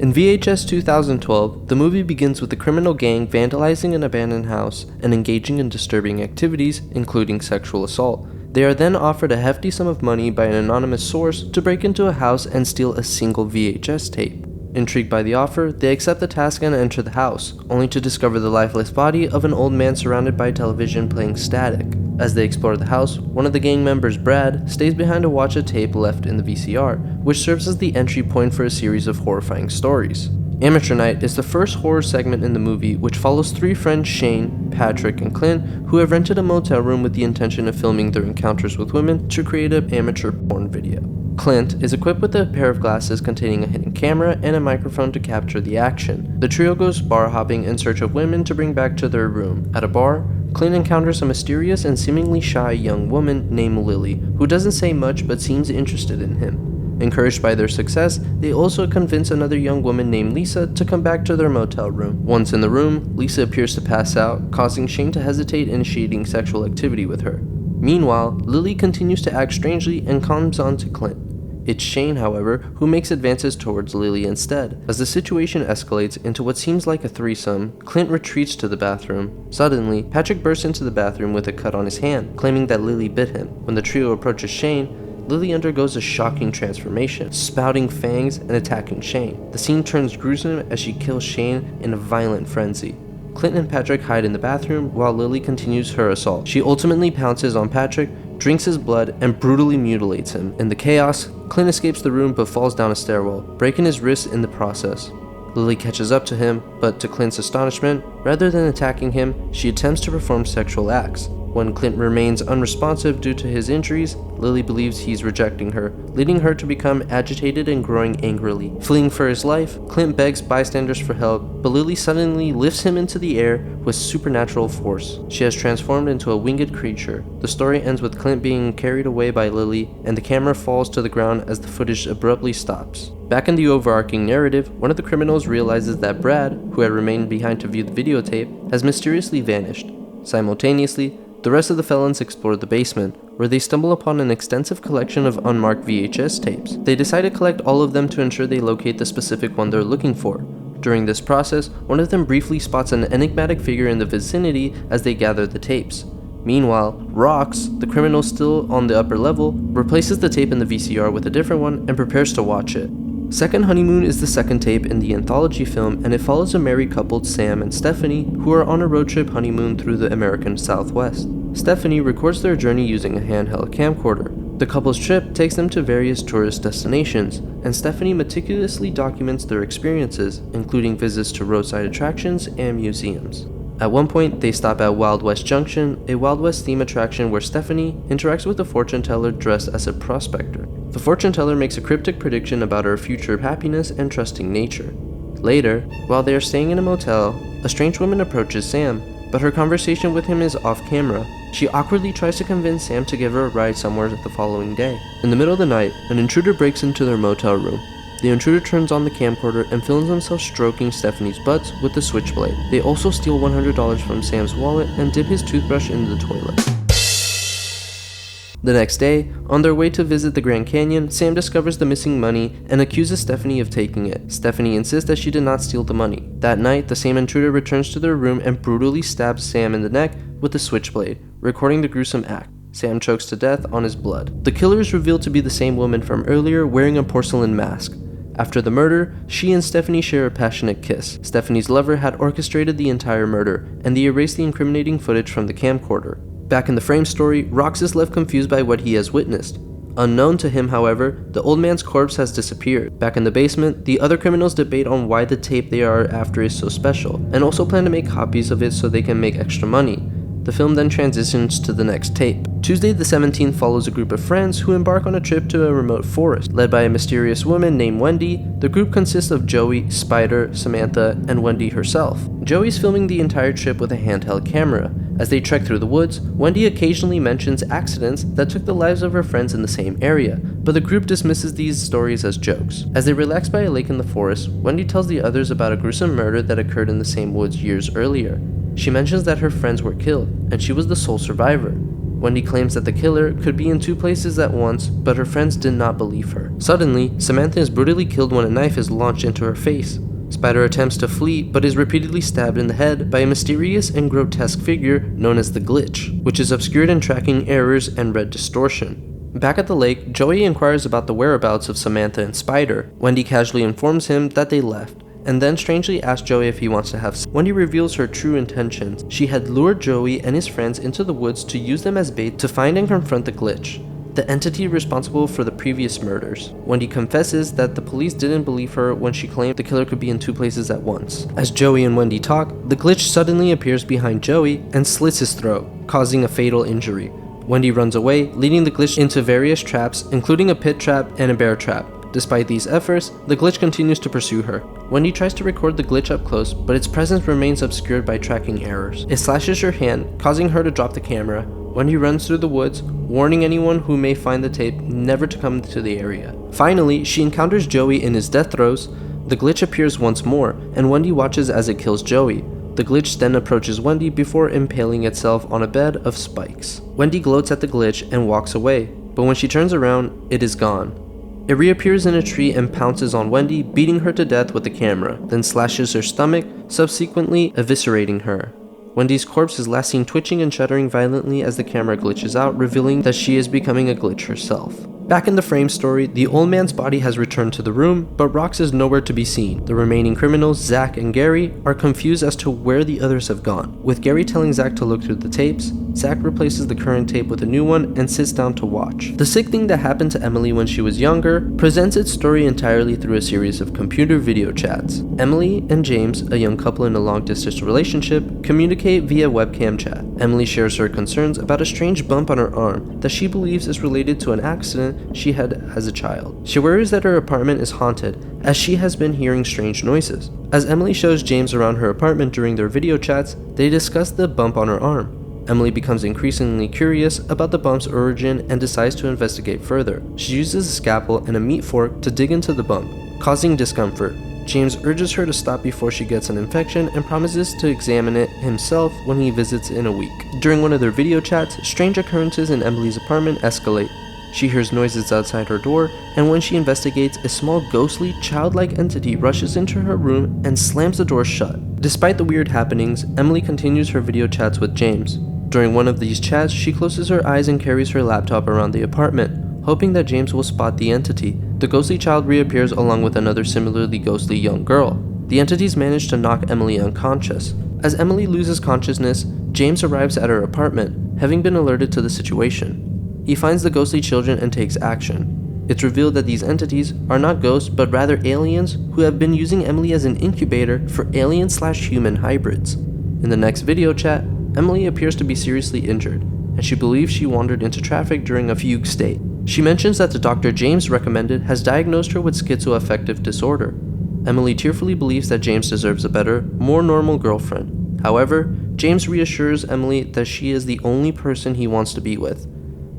In VHS 2012, the movie begins with the criminal gang vandalizing an abandoned house and engaging in disturbing activities, including sexual assault. They are then offered a hefty sum of money by an anonymous source to break into a house and steal a single VHS tape. Intrigued by the offer, they accept the task and enter the house, only to discover the lifeless body of an old man surrounded by television playing static. As they explore the house, one of the gang members, Brad, stays behind to watch a tape left in the VCR, which serves as the entry point for a series of horrifying stories. Amateur Night is the first horror segment in the movie, which follows three friends Shane, Patrick, and Clint, who have rented a motel room with the intention of filming their encounters with women to create an amateur porn video. Clint is equipped with a pair of glasses containing a hidden camera and a microphone to capture the action. The trio goes bar hopping in search of women to bring back to their room. At a bar, Clint encounters a mysterious and seemingly shy young woman named Lily, who doesn't say much but seems interested in him. Encouraged by their success, they also convince another young woman named Lisa to come back to their motel room. Once in the room, Lisa appears to pass out, causing Shane to hesitate initiating sexual activity with her. Meanwhile, Lily continues to act strangely and comes on to Clint. It's Shane, however, who makes advances towards Lily instead. As the situation escalates into what seems like a threesome, Clint retreats to the bathroom. Suddenly, Patrick bursts into the bathroom with a cut on his hand, claiming that Lily bit him. When the trio approaches Shane, Lily undergoes a shocking transformation, spouting fangs and attacking Shane. The scene turns gruesome as she kills Shane in a violent frenzy. Clint and Patrick hide in the bathroom while Lily continues her assault. She ultimately pounces on Patrick, drinks his blood, and brutally mutilates him. In the chaos, Clint escapes the room but falls down a stairwell, breaking his wrist in the process. Lily catches up to him, but to Clint's astonishment, rather than attacking him, she attempts to perform sexual acts. When Clint remains unresponsive due to his injuries, Lily believes he's rejecting her, leading her to become agitated and growing angrily. Fleeing for his life, Clint begs bystanders for help, but Lily suddenly lifts him into the air with supernatural force. She has transformed into a winged creature. The story ends with Clint being carried away by Lily, and the camera falls to the ground as the footage abruptly stops. Back in the overarching narrative, one of the criminals realizes that Brad, who had remained behind to view the videotape, has mysteriously vanished. Simultaneously, the rest of the felons explore the basement, where they stumble upon an extensive collection of unmarked VHS tapes. They decide to collect all of them to ensure they locate the specific one they're looking for. During this process, one of them briefly spots an enigmatic figure in the vicinity as they gather the tapes. Meanwhile, Rox, the criminal still on the upper level, replaces the tape in the VCR with a different one and prepares to watch it. Second Honeymoon is the second tape in the anthology film, and it follows a married couple, Sam and Stephanie, who are on a road trip honeymoon through the American Southwest. Stephanie records their journey using a handheld camcorder. The couple's trip takes them to various tourist destinations, and Stephanie meticulously documents their experiences, including visits to roadside attractions and museums. At one point, they stop at Wild West Junction, a Wild West theme attraction where Stephanie interacts with a fortune teller dressed as a prospector. The fortune teller makes a cryptic prediction about her future happiness and trusting nature. Later, while they are staying in a motel, a strange woman approaches Sam, but her conversation with him is off camera. She awkwardly tries to convince Sam to give her a ride somewhere the following day. In the middle of the night, an intruder breaks into their motel room. The intruder turns on the camcorder and films himself stroking Stephanie's butt with the switchblade. They also steal $100 from Sam's wallet and dip his toothbrush into the toilet. The next day, on their way to visit the Grand Canyon, Sam discovers the missing money and accuses Stephanie of taking it. Stephanie insists that she did not steal the money. That night, the same intruder returns to their room and brutally stabs Sam in the neck with a switchblade, recording the gruesome act. Sam chokes to death on his blood. The killer is revealed to be the same woman from earlier, wearing a porcelain mask. After the murder, she and Stephanie share a passionate kiss. Stephanie's lover had orchestrated the entire murder, and they erased the incriminating footage from the camcorder. Back in the frame story, Rox is left confused by what he has witnessed. Unknown to him, however, the old man's corpse has disappeared. Back in the basement, the other criminals debate on why the tape they are after is so special, and also plan to make copies of it so they can make extra money. The film then transitions to the next tape. Tuesday the 17th follows a group of friends who embark on a trip to a remote forest. Led by a mysterious woman named Wendy, the group consists of Joey, Spider, Samantha, and Wendy herself. Joey's filming the entire trip with a handheld camera. As they trek through the woods, Wendy occasionally mentions accidents that took the lives of her friends in the same area, but the group dismisses these stories as jokes. As they relax by a lake in the forest, Wendy tells the others about a gruesome murder that occurred in the same woods years earlier. She mentions that her friends were killed, and she was the sole survivor. Wendy claims that the killer could be in 2 places at once, but her friends did not believe her. Suddenly, Samantha is brutally killed when a knife is launched into her face. Spider attempts to flee, but is repeatedly stabbed in the head by a mysterious and grotesque figure known as the Glitch, which is obscured in tracking errors and red distortion. Back at the lake, Joey inquires about the whereabouts of Samantha and Spider. Wendy casually informs him that they left, and then strangely asks Joey if he wants to have sex. Wendy reveals her true intentions. She had lured Joey and his friends into the woods to use them as bait to find and confront the Glitch, the entity responsible for the previous murders. Wendy confesses that the police didn't believe her when she claimed the killer could be in 2 places at once. As Joey and Wendy talk, the Glitch suddenly appears behind Joey and slits his throat, causing a fatal injury. Wendy runs away, leading the Glitch into various traps, including a pit trap and a bear trap. Despite these efforts, the Glitch continues to pursue her. Wendy tries to record the Glitch up close, but its presence remains obscured by tracking errors. It slashes her hand, causing her to drop the camera. Wendy runs through the woods, warning anyone who may find the tape never to come to the area. Finally, she encounters Joey in his death throes. The Glitch appears once more, and Wendy watches as it kills Joey. The Glitch then approaches Wendy before impaling itself on a bed of spikes. Wendy gloats at the Glitch and walks away, but when she turns around, it is gone. It reappears in a tree and pounces on Wendy, beating her to death with the camera, then slashes her stomach, subsequently eviscerating her. Wendy's corpse is last seen twitching and shuddering violently as the camera glitches out, revealing that she is becoming a glitch herself. Back in the frame story, the old man's body has returned to the room, but Rox is nowhere to be seen. The remaining criminals, Zach and Gary, are confused as to where the others have gone. With Gary telling Zach to look through the tapes, Zach replaces the current tape with a new one and sits down to watch. The sick thing that happened to Emily when she was younger presents its story entirely through a series of computer video chats. Emily and James, a young couple in a long-distance relationship, communicate via webcam chat. Emily shares her concerns about a strange bump on her arm that she believes is related to an accident she had as a child. She worries that her apartment is haunted, as she has been hearing strange noises. As Emily shows James around her apartment during their video chats, they discuss the bump on her arm. Emily becomes increasingly curious about the bump's origin and decides to investigate further. She uses a scalpel and a meat fork to dig into the bump, causing discomfort. James urges her to stop before she gets an infection and promises to examine it himself when he visits in a week. During one of their video chats, strange occurrences in Emily's apartment escalate. She hears noises outside her door, and when she investigates, a small ghostly, childlike entity rushes into her room and slams the door shut. Despite the weird happenings, Emily continues her video chats with James. During one of these chats, she closes her eyes and carries her laptop around the apartment, hoping that James will spot the entity. The ghostly child reappears along with another similarly ghostly young girl. The entities manage to knock Emily unconscious. As Emily loses consciousness, James arrives at her apartment, having been alerted to the situation. He finds the ghostly children and takes action. It's revealed that these entities are not ghosts, but rather aliens who have been using Emily as an incubator for alien/human hybrids. In the next video chat, Emily appears to be seriously injured, and she believes she wandered into traffic during a fugue state. She mentions that the doctor James recommended has diagnosed her with schizoaffective disorder. Emily tearfully believes that James deserves a better, more normal girlfriend. However, James reassures Emily that she is the only person he wants to be with.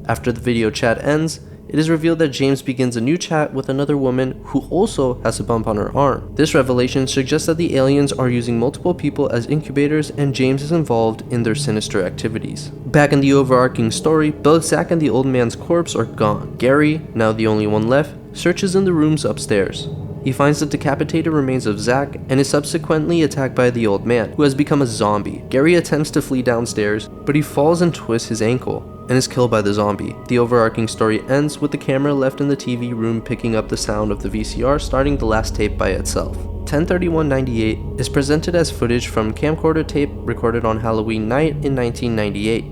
After the video chat ends, it is revealed that James begins a new chat with another woman who also has a bump on her arm. This revelation suggests that the aliens are using multiple people as incubators and James is involved in their sinister activities. Back in the overarching story, both Zach and the old man's corpse are gone. Gary, now the only one left, searches in the rooms upstairs. He finds the decapitated remains of Zach and is subsequently attacked by the old man, who has become a zombie. Gary attempts to flee downstairs, but he falls and twists his ankle and is killed by the zombie. The overarching story ends with the camera left in the TV room picking up the sound of the VCR starting the last tape by itself. 10/31/98 is presented as footage from camcorder tape recorded on Halloween night in 1998.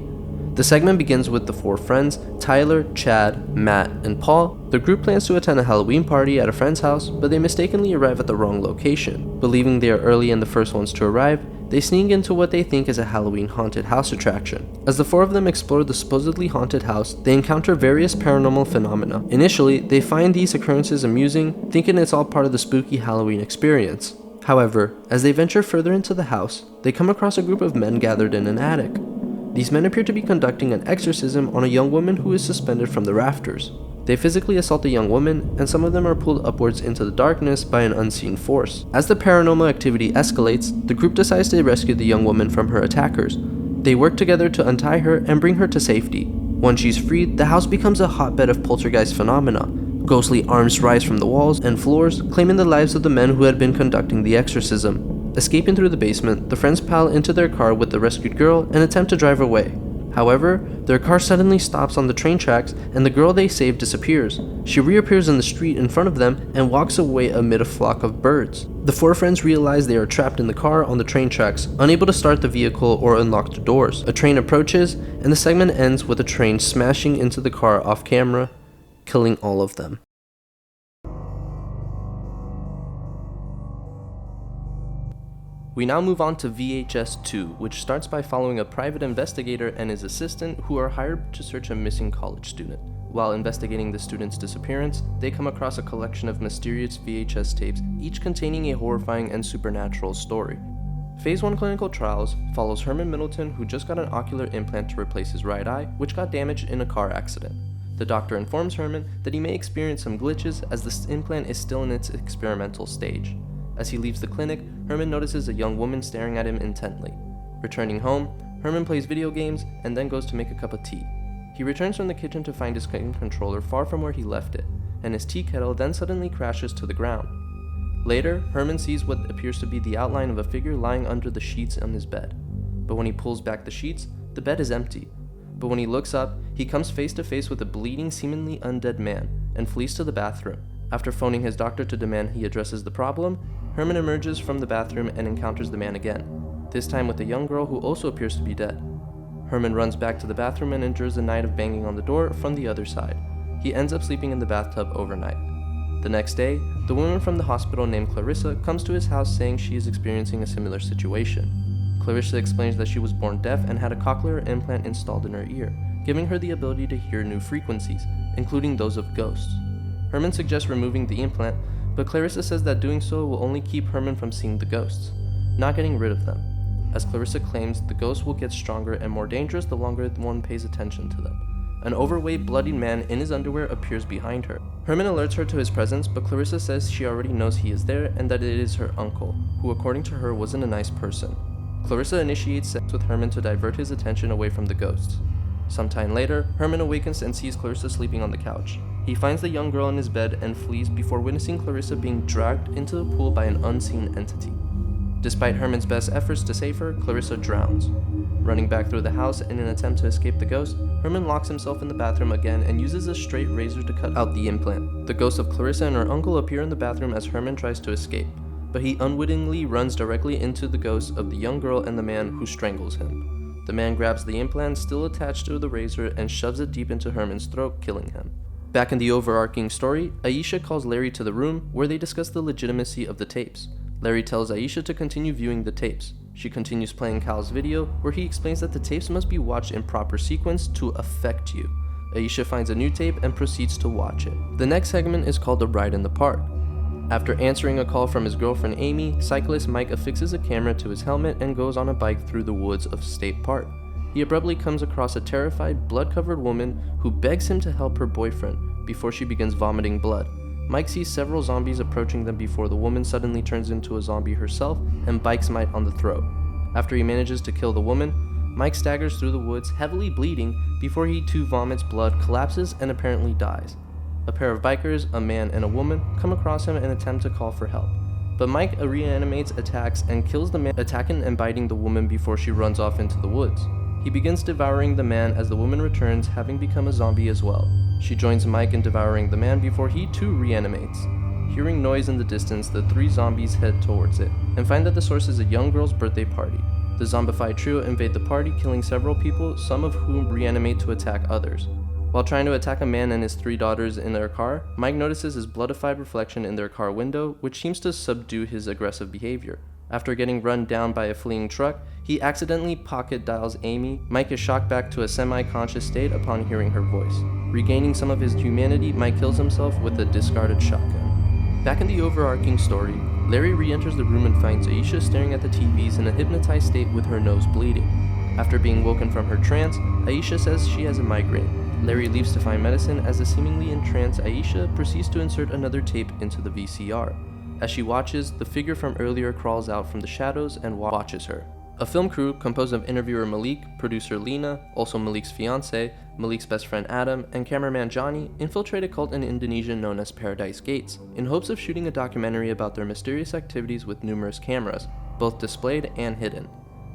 The segment begins with the 4 friends, Tyler, Chad, Matt, and Paul. The group plans to attend a Halloween party at a friend's house, but they mistakenly arrive at the wrong location. Believing they are early and the first ones to arrive, they sneak into what they think is a Halloween haunted house attraction. As the 4 of them explore the supposedly haunted house, they encounter various paranormal phenomena. Initially, they find these occurrences amusing, thinking it's all part of the spooky Halloween experience. However, as they venture further into the house, they come across a group of men gathered in an attic. These men appear to be conducting an exorcism on a young woman who is suspended from the rafters. They physically assault the young woman, and some of them are pulled upwards into the darkness by an unseen force. As the paranormal activity escalates, the group decides to rescue the young woman from her attackers. They work together to untie her and bring her to safety. Once she's freed, the house becomes a hotbed of poltergeist phenomena. Ghostly arms rise from the walls and floors, claiming the lives of the men who had been conducting the exorcism. Escaping through the basement, the friends pile into their car with the rescued girl and attempt to drive away. However, their car suddenly stops on the train tracks and the girl they saved disappears. She reappears in the street in front of them and walks away amid a flock of birds. The four friends realize they are trapped in the car on the train tracks, unable to start the vehicle or unlock the doors. A train approaches, and the segment ends with a train smashing into the car off camera, killing all of them. We now move on to VHS 2, which starts by following a private investigator and his assistant who are hired to search a missing college student. While investigating the student's disappearance, they come across a collection of mysterious VHS tapes, each containing a horrifying and supernatural story. Phase 1 clinical trials follows Herman Middleton, who just got an ocular implant to replace his right eye, which got damaged in a car accident. The doctor informs Herman that he may experience some glitches as this implant is still in its experimental stage. As he leaves the clinic, Herman notices a young woman staring at him intently. Returning home, Herman plays video games and then goes to make a cup of tea. He returns from the kitchen to find his game controller far from where he left it, and his tea kettle then suddenly crashes to the ground. Later, Herman sees what appears to be the outline of a figure lying under the sheets on his bed. But when he pulls back the sheets, the bed is empty. But when he looks up, he comes face to face with a bleeding, seemingly undead man, and flees to the bathroom. After phoning his doctor to demand he addresses the problem, Herman emerges from the bathroom and encounters the man again, this time with a young girl who also appears to be dead. Herman runs back to the bathroom and endures a night of banging on the door from the other side. He ends up sleeping in the bathtub overnight. The next day, the woman from the hospital named Clarissa comes to his house saying she is experiencing a similar situation. Clarissa explains that she was born deaf and had a cochlear implant installed in her ear, giving her the ability to hear new frequencies, including those of ghosts. Herman suggests removing the implant, but Clarissa says that doing so will only keep Herman from seeing the ghosts, not getting rid of them. As Clarissa claims, the ghosts will get stronger and more dangerous the longer one pays attention to them. An overweight, bloodied man in his underwear appears behind her. Herman alerts her to his presence, but Clarissa says she already knows he is there and that it is her uncle, who according to her wasn't a nice person. Clarissa initiates sex with Herman to divert his attention away from the ghosts. Sometime later, Herman awakens and sees Clarissa sleeping on the couch. He finds the young girl in his bed and flees before witnessing Clarissa being dragged into the pool by an unseen entity. Despite Herman's best efforts to save her, Clarissa drowns. Running back through the house in an attempt to escape the ghost, Herman locks himself in the bathroom again and uses a straight razor to cut out the implant. The ghosts of Clarissa and her uncle appear in the bathroom as Herman tries to escape, but he unwittingly runs directly into the ghosts of the young girl and the man who strangles him. The man grabs the implant still attached to the razor and shoves it deep into Herman's throat, killing him. Back in the overarching story, Aisha calls Larry to the room where they discuss the legitimacy of the tapes. Larry tells Aisha to continue viewing the tapes. She continues playing Cal's video, where he explains that the tapes must be watched in proper sequence to affect you. Aisha finds a new tape and proceeds to watch it. The next segment is called The Ride in the Park. After answering a call from his girlfriend Amy, cyclist Mike affixes a camera to his helmet and goes on a bike through the woods of State Park. He abruptly comes across a terrified, blood-covered woman who begs him to help her boyfriend before she begins vomiting blood. Mike sees several zombies approaching them before the woman suddenly turns into a zombie herself and bites Mike on the throat. After he manages to kill the woman, Mike staggers through the woods, heavily bleeding, before he too vomits blood, collapses, and apparently dies. A pair of bikers, a man and a woman, come across him and attempt to call for help. But Mike reanimates, attacks, and kills the man attacking and biting the woman before she runs off into the woods. He begins devouring the man as the woman returns, having become a zombie as well. She joins Mike in devouring the man before he too reanimates. Hearing noise in the distance, the three zombies head towards it, and find that the source is a young girl's birthday party. The zombified trio invade the party, killing several people, some of whom reanimate to attack others. While trying to attack a man and his three daughters in their car, Mike notices his bloodified reflection in their car window, which seems to subdue his aggressive behavior. After getting run down by a fleeing truck, he accidentally pocket dials Amy. Mike is shocked back to a semi-conscious state upon hearing her voice. Regaining some of his humanity, Mike kills himself with a discarded shotgun. Back in the overarching story, Larry re-enters the room and finds Aisha staring at the TVs in a hypnotized state with her nose bleeding. After being woken from her trance, Aisha says she has a migraine. Larry leaves to find medicine as the seemingly entranced Aisha proceeds to insert another tape into the VCR. As she watches, the figure from earlier crawls out from the shadows and watches her. A film crew composed of interviewer Malik, producer Lena, also Malik's fiancé, Malik's best friend Adam, and cameraman Johnny infiltrate a cult in Indonesia known as Paradise Gates, in hopes of shooting a documentary about their mysterious activities with numerous cameras, both displayed and hidden.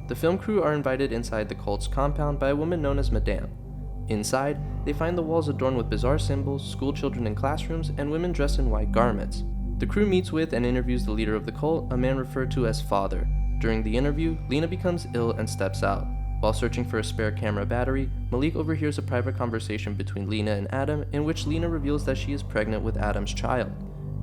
The film crew are invited inside the cult's compound by a woman known as Madame. Inside, they find the walls adorned with bizarre symbols, school children in classrooms, and women dressed in white garments. The crew meets with and interviews the leader of the cult, a man referred to as Father. During the interview, Lena becomes ill and steps out. While searching for a spare camera battery, Malik overhears a private conversation between Lena and Adam in which Lena reveals that she is pregnant with Adam's child.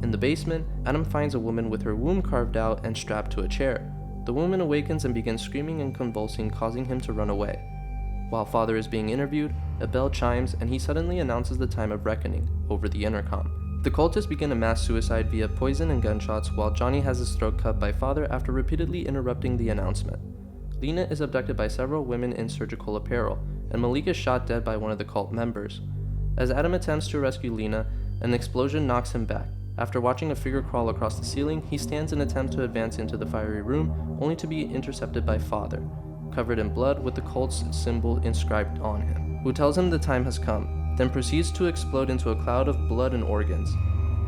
In the basement, Adam finds a woman with her womb carved out and strapped to a chair. The woman awakens and begins screaming and convulsing, causing him to run away. While Father is being interviewed, a bell chimes and he suddenly announces the time of reckoning over the intercom. The cultists begin a mass suicide via poison and gunshots while Johnny has his throat cut by Father after repeatedly interrupting the announcement. Lena is abducted by several women in surgical apparel, and Malik is shot dead by one of the cult members. As Adam attempts to rescue Lena, an explosion knocks him back. After watching a figure crawl across the ceiling, he stands and attempts to advance into the fiery room, only to be intercepted by Father, covered in blood with the cult's symbol inscribed on him, who tells him the time has come, then proceeds to explode into a cloud of blood and organs.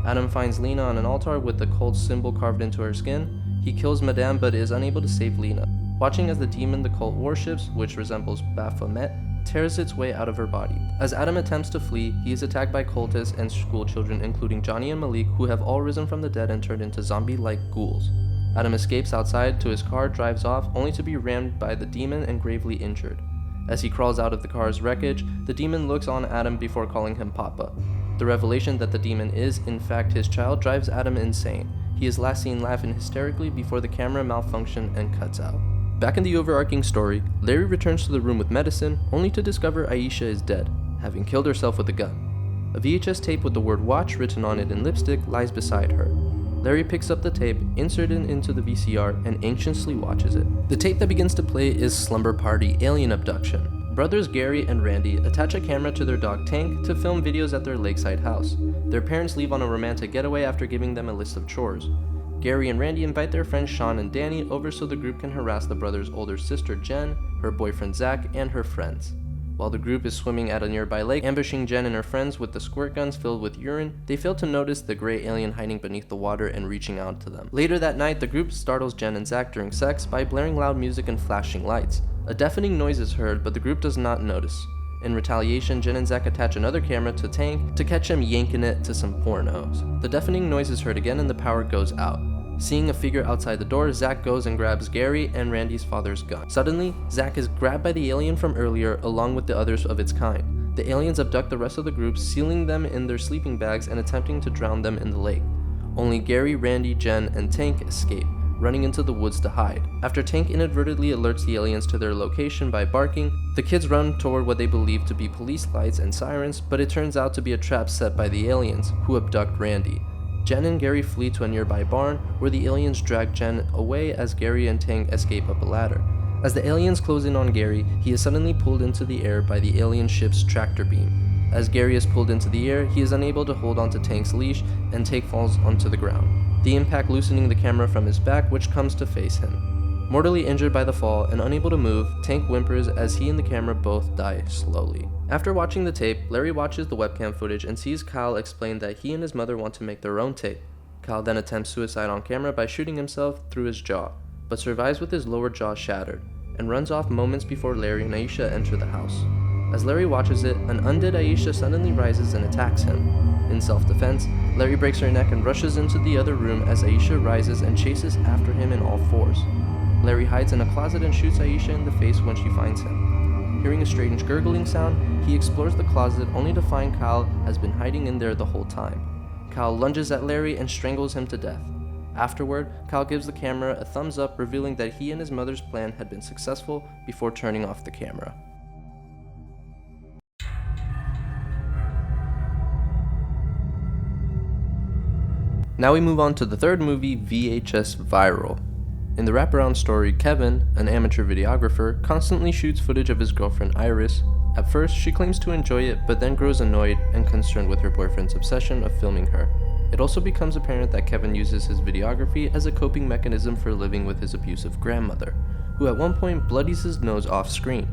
Adam finds Lena on an altar with the cult's symbol carved into her skin. He kills Madame but is unable to save Lena, watching as the demon the cult worships, which resembles Baphomet, tears its way out of her body. As Adam attempts to flee, he is attacked by cultists and school children including Johnny and Malik, who have all risen from the dead and turned into zombie-like ghouls. Adam escapes outside to his car, drives off, only to be rammed by the demon and gravely injured. As he crawls out of the car's wreckage, the demon looks on Adam before calling him Papa. The revelation that the demon is, in fact, his child drives Adam insane. He is last seen laughing hysterically before the camera malfunctions and cuts out. Back in the overarching story, Larry returns to the room with medicine, only to discover Aisha is dead, having killed herself with a gun. A VHS tape with the word watch written on it in lipstick lies beside her. Larry picks up the tape, inserts it into the VCR, and anxiously watches it. The tape that begins to play is Slumber Party Alien Abduction. Brothers Gary and Randy attach a camera to their dog Tank to film videos at their lakeside house. Their parents leave on a romantic getaway after giving them a list of chores. Gary and Randy invite their friends Sean and Danny over so the group can harass the brothers' older sister Jen, her boyfriend Zach, and her friends. While the group is swimming at a nearby lake, ambushing Jen and her friends with the squirt guns filled with urine, they fail to notice the gray alien hiding beneath the water and reaching out to them. Later that night, the group startles Jen and Zach during sex by blaring loud music and flashing lights. A deafening noise is heard, but the group does not notice. In retaliation, Jen and Zach attach another camera to Tank to catch him yanking it to some pornos. The deafening noise is heard again and the power goes out. Seeing a figure outside the door, Zach goes and grabs Gary and Randy's father's gun. Suddenly, Zach is grabbed by the alien from earlier along with the others of its kind. The aliens abduct the rest of the group, sealing them in their sleeping bags and attempting to drown them in the lake. Only Gary, Randy, Jen, and Tank escape, running into the woods to hide. After Tank inadvertently alerts the aliens to their location by barking, the kids run toward what they believe to be police lights and sirens, but it turns out to be a trap set by the aliens, who abduct Randy. Jen and Gary flee to a nearby barn, where the aliens drag Jen away as Gary and Tank escape up a ladder. As the aliens close in on Gary, he is suddenly pulled into the air by the alien ship's tractor beam. As Gary is pulled into the air, he is unable to hold onto Tank's leash, and Tank falls onto the ground, the impact loosening the camera from his back, which comes to face him. Mortally injured by the fall and unable to move, Tank whimpers as he and the camera both die slowly. After watching the tape, Larry watches the webcam footage and sees Kyle explain that he and his mother want to make their own tape. Kyle then attempts suicide on camera by shooting himself through his jaw, but survives with his lower jaw shattered, and runs off moments before Larry and Aisha enter the house. As Larry watches it, an undead Aisha suddenly rises and attacks him. In self-defense, Larry breaks her neck and rushes into the other room as Aisha rises and chases after him in all fours. Larry hides in a closet and shoots Aisha in the face when she finds him. Hearing a strange gurgling sound, he explores the closet only to find Kyle has been hiding in there the whole time. Kyle lunges at Larry and strangles him to death. Afterward, Kyle gives the camera a thumbs up, revealing that he and his mother's plan had been successful before turning off the camera. Now we move on to the third movie, VHS Viral. In the wraparound story, Kevin, an amateur videographer, constantly shoots footage of his girlfriend Iris. At first, she claims to enjoy it, but then grows annoyed and concerned with her boyfriend's obsession of filming her. It also becomes apparent that Kevin uses his videography as a coping mechanism for living with his abusive grandmother. who at one point bloodies his nose off screen.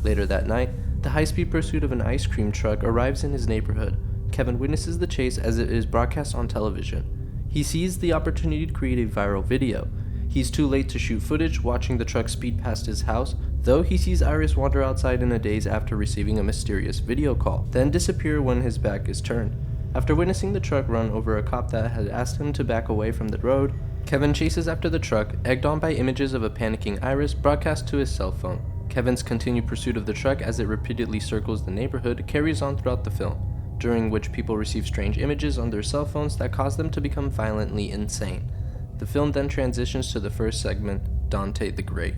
Later that night, the high-speed pursuit of an ice cream truck arrives in his neighborhood. Kevin witnesses the chase as it is broadcast on television. He sees the opportunity to create a viral video. He's too late to shoot footage watching the truck speed past his house, though he sees Iris wander outside in a daze after receiving a mysterious video call, then disappear when his back is turned. After witnessing the truck run over a cop that had asked him to back away from the road, Kevin chases after the truck, egged on by images of a panicking Iris broadcast to his cell phone. Kevin's continued pursuit of the truck as it repeatedly circles the neighborhood carries on throughout the film, during which people receive strange images on their cell phones that cause them to become violently insane. The film then transitions to the first segment, Dante the Great.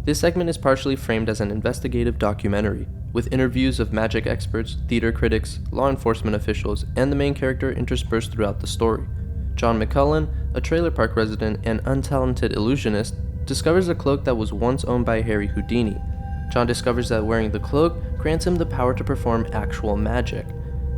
This segment is partially framed as an investigative documentary, with interviews of magic experts, theater critics, law enforcement officials, and the main character interspersed throughout the story. John McCullen, a trailer park resident and untalented illusionist, discovers a cloak that was once owned by Harry Houdini. John discovers that wearing the cloak grants him the power to perform actual magic.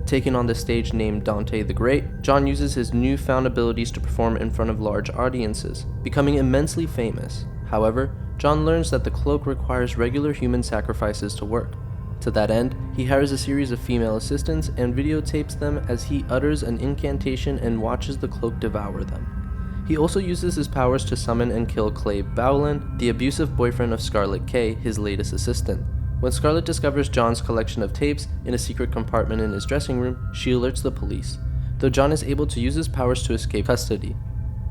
Taking on the stage named Dante the Great, John uses his newfound abilities to perform in front of large audiences, becoming immensely famous. However, John learns that the cloak requires regular human sacrifices to work. To that end, he hires a series of female assistants and videotapes them as he utters an incantation and watches the cloak devour them. He also uses his powers to summon and kill Clay Bowland, the abusive boyfriend of Scarlet Kay, his latest assistant. When Scarlet discovers John's collection of tapes in a secret compartment in his dressing room, she alerts the police, though John is able to use his powers to escape custody.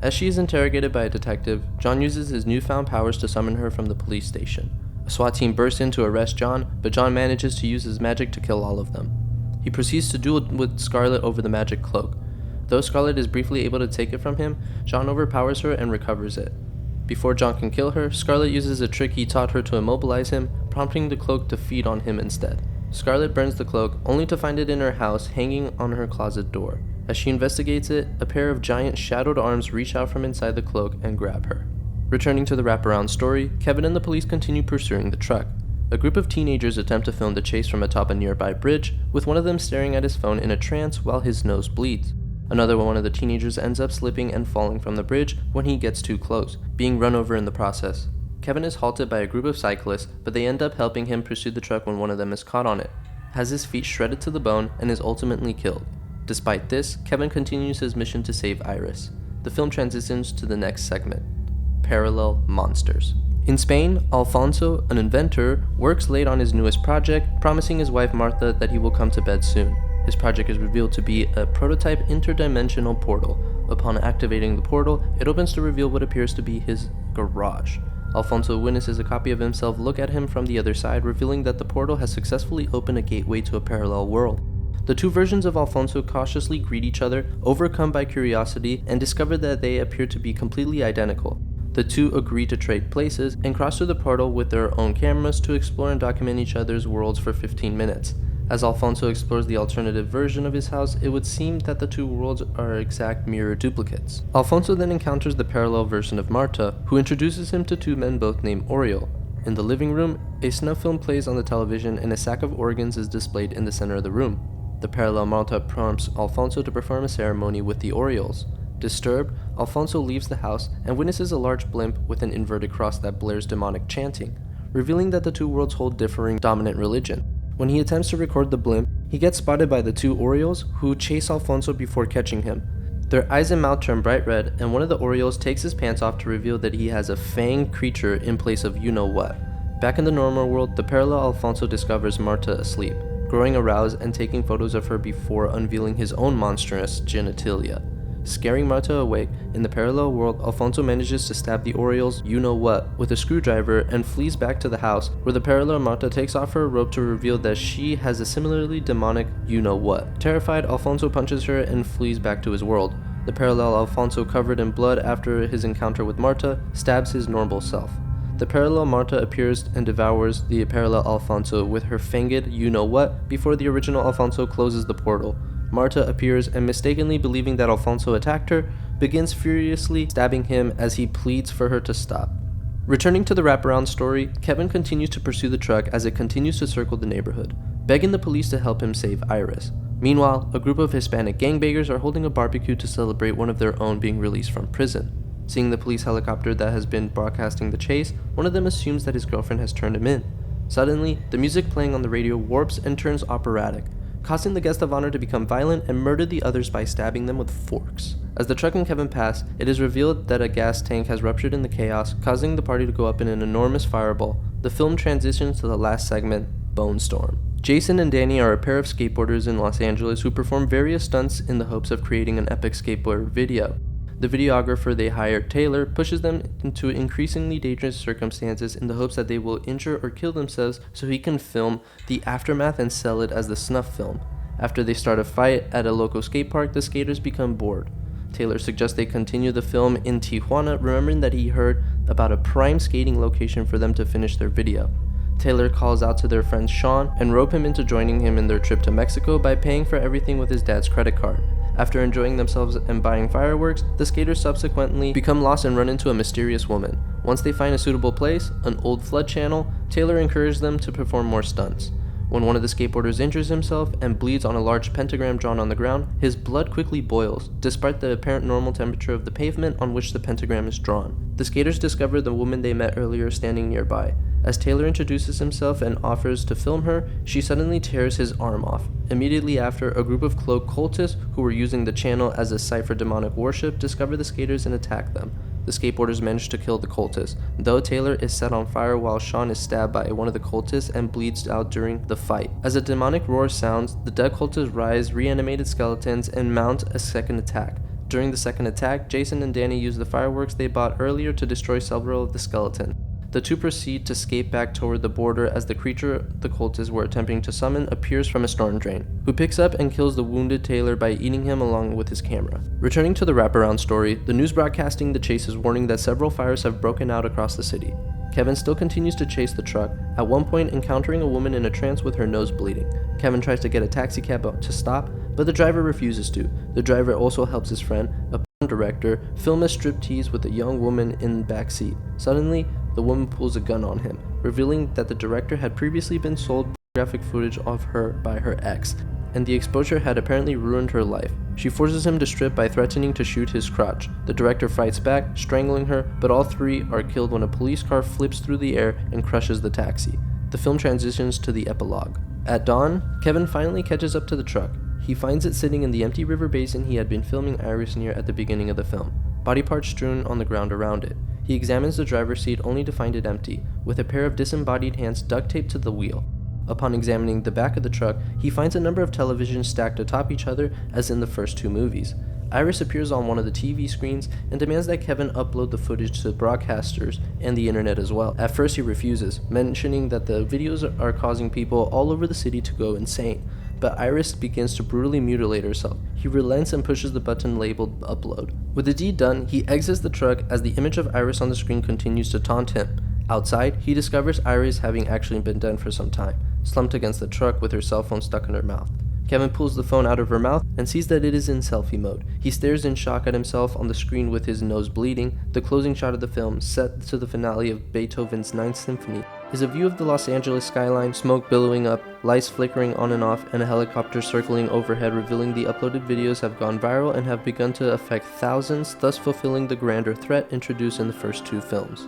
As she is interrogated by a detective, John uses his newfound powers to summon her from the police station. A SWAT team bursts in to arrest John, but John manages to use his magic to kill all of them. He proceeds to duel with Scarlet over the magic cloak. Though Scarlet is briefly able to take it from him, John overpowers her and recovers it. Before John can kill her, Scarlet uses a trick he taught her to immobilize him, prompting the cloak to feed on him instead. Scarlet burns the cloak, only to find it in her house hanging on her closet door. As she investigates it, a pair of giant shadowed arms reach out from inside the cloak and grab her. Returning to the wraparound story, Kevin and the police continue pursuing the truck. A group of teenagers attempt to film the chase from atop a nearby bridge, with one of them staring at his phone in a trance while his nose bleeds. Another one of the teenagers ends up slipping and falling from the bridge when he gets too close, being run over in the process. Kevin is halted by a group of cyclists, but they end up helping him pursue the truck when one of them is caught on it, has his feet shredded to the bone, and is ultimately killed. Despite this, Kevin continues his mission to save Iris. The film transitions to the next segment, Parallel Monsters. In Spain, Alfonso, an inventor, works late on his newest project, promising his wife Martha that he will come to bed soon. His project is revealed to be a prototype interdimensional portal. Upon activating the portal, it opens to reveal what appears to be his garage. Alfonso witnesses a copy of himself look at him from the other side, revealing that the portal has successfully opened a gateway to a parallel world. The two versions of Alfonso cautiously greet each other, overcome by curiosity, and discover that they appear to be completely identical. The two agree to trade places and cross through the portal with their own cameras to explore and document each other's worlds for 15 minutes. As Alfonso explores the alternative version of his house, it would seem that the two worlds are exact mirror duplicates. Alfonso then encounters the parallel version of Marta, who introduces him to two men both named Oriol. In the living room, a snuff film plays on the television and a sack of organs is displayed in the center of the room. The parallel Marta prompts Alfonso to perform a ceremony with the Oriols. Disturbed, Alfonso leaves the house and witnesses a large blimp with an inverted cross that blares demonic chanting, revealing that the two worlds hold differing dominant religion. When he attempts to record the blimp, he gets spotted by the two Orioles, who chase Alfonso before catching him. Their eyes and mouth turn bright red, and one of the Orioles takes his pants off to reveal that he has a fanged creature in place of you-know-what. Back in the normal world, the parallel Alfonso discovers Marta asleep, growing aroused and taking photos of her before unveiling his own monstrous genitalia. Scaring Marta awake, in the parallel world, Alfonso manages to stab the Orioles you-know-what with a screwdriver and flees back to the house, where the parallel Marta takes off her robe to reveal that she has a similarly demonic you-know-what. Terrified, Alfonso punches her and flees back to his world. The parallel Alfonso, covered in blood after his encounter with Marta, stabs his normal self. The parallel Marta appears and devours the parallel Alfonso with her fanged you-know-what before the original Alfonso closes the portal. Marta appears and, mistakenly believing that Alfonso attacked her, begins furiously stabbing him as he pleads for her to stop. Returning to the wraparound story, Kevin continues to pursue the truck as it continues to circle the neighborhood, begging the police to help him save Iris. Meanwhile, a group of Hispanic gangbangers are holding a barbecue to celebrate one of their own being released from prison. Seeing the police helicopter that has been broadcasting the chase, one of them assumes that his girlfriend has turned him in. Suddenly, the music playing on the radio warps and turns operatic, causing the guest of honor to become violent and murder the others by stabbing them with forks. As the truck and Kevin pass, it is revealed that a gas tank has ruptured in the chaos, causing the party to go up in an enormous fireball. The film transitions to the last segment, Bone Storm. Jason and Danny are a pair of skateboarders in Los Angeles who perform various stunts in the hopes of creating an epic skateboard video. The videographer they hire, Taylor, pushes them into increasingly dangerous circumstances in the hopes that they will injure or kill themselves so he can film the aftermath and sell it as the snuff film. After they start a fight at a local skate park, the skaters become bored. Taylor suggests they continue the film in Tijuana, remembering that he heard about a prime skating location for them to finish their video. Taylor calls out to their friend Sean and rope him into joining him in their trip to Mexico by paying for everything with his dad's credit card. After enjoying themselves and buying fireworks, the skaters subsequently become lost and run into a mysterious woman. Once they find a suitable place, an old flood channel, Taylor encourages them to perform more stunts. When one of the skateboarders injures himself and bleeds on a large pentagram drawn on the ground, his blood quickly boils, despite the apparent normal temperature of the pavement on which the pentagram is drawn. The skaters discover the woman they met earlier standing nearby. As Taylor introduces himself and offers to film her, she suddenly tears his arm off. Immediately after, a group of cloaked cultists who were using the channel as a site for demonic worship discover the skaters and attack them. The skateboarders manage to kill the cultists, though Taylor is set on fire while Sean is stabbed by one of the cultists and bleeds out during the fight. As a demonic roar sounds, the dead cultists rise reanimated skeletons and mount a second attack. During the second attack, Jason and Danny use the fireworks they bought earlier to destroy several of the skeletons. The two proceed to skate back toward the border as the creature the cultists were attempting to summon appears from a storm drain, who picks up and kills the wounded Taylor by eating him along with his camera. Returning to the wraparound story, the news broadcasting the chase is warning that several fires have broken out across the city. Kevin still continues to chase the truck, at one point encountering a woman in a trance with her nose bleeding. Kevin tries to get a taxi cab to stop, but the driver refuses to. The driver also helps his friend, a porn director, film a striptease with a young woman in the back seat. Suddenly, the woman pulls a gun on him, revealing that the director had previously been sold graphic footage of her by her ex, and the exposure had apparently ruined her life. She forces him to strip by threatening to shoot his crotch. The director fights back, strangling her, but all three are killed when a police car flips through the air and crushes the taxi. The film transitions to the epilogue. At dawn, Kevin finally catches up to the truck. He finds it sitting in the empty river basin he had been filming Iris near at the beginning of the film, body parts strewn on the ground around it. He examines the driver's seat only to find it empty, with a pair of disembodied hands duct taped to the wheel. Upon examining the back of the truck, he finds a number of televisions stacked atop each other as in the first two movies. Iris appears on one of the TV screens and demands that Kevin upload the footage to broadcasters and the internet as well. At first he refuses, mentioning that the videos are causing people all over the city to go insane. But Iris begins to brutally mutilate herself. He relents and pushes the button labeled upload. With the deed done, he exits the truck as the image of Iris on the screen continues to taunt him. Outside, he discovers Iris having actually been dead for some time, slumped against the truck with her cell phone stuck in her mouth. Kevin pulls the phone out of her mouth and sees that it is in selfie mode. He stares in shock at himself on the screen with his nose bleeding. The closing shot of the film, set to the finale of Beethoven's Ninth Symphony, is a view of the Los Angeles skyline, smoke billowing up, lights flickering on and off, and a helicopter circling overhead, revealing the uploaded videos have gone viral and have begun to affect thousands, thus fulfilling the grander threat introduced in the first two films.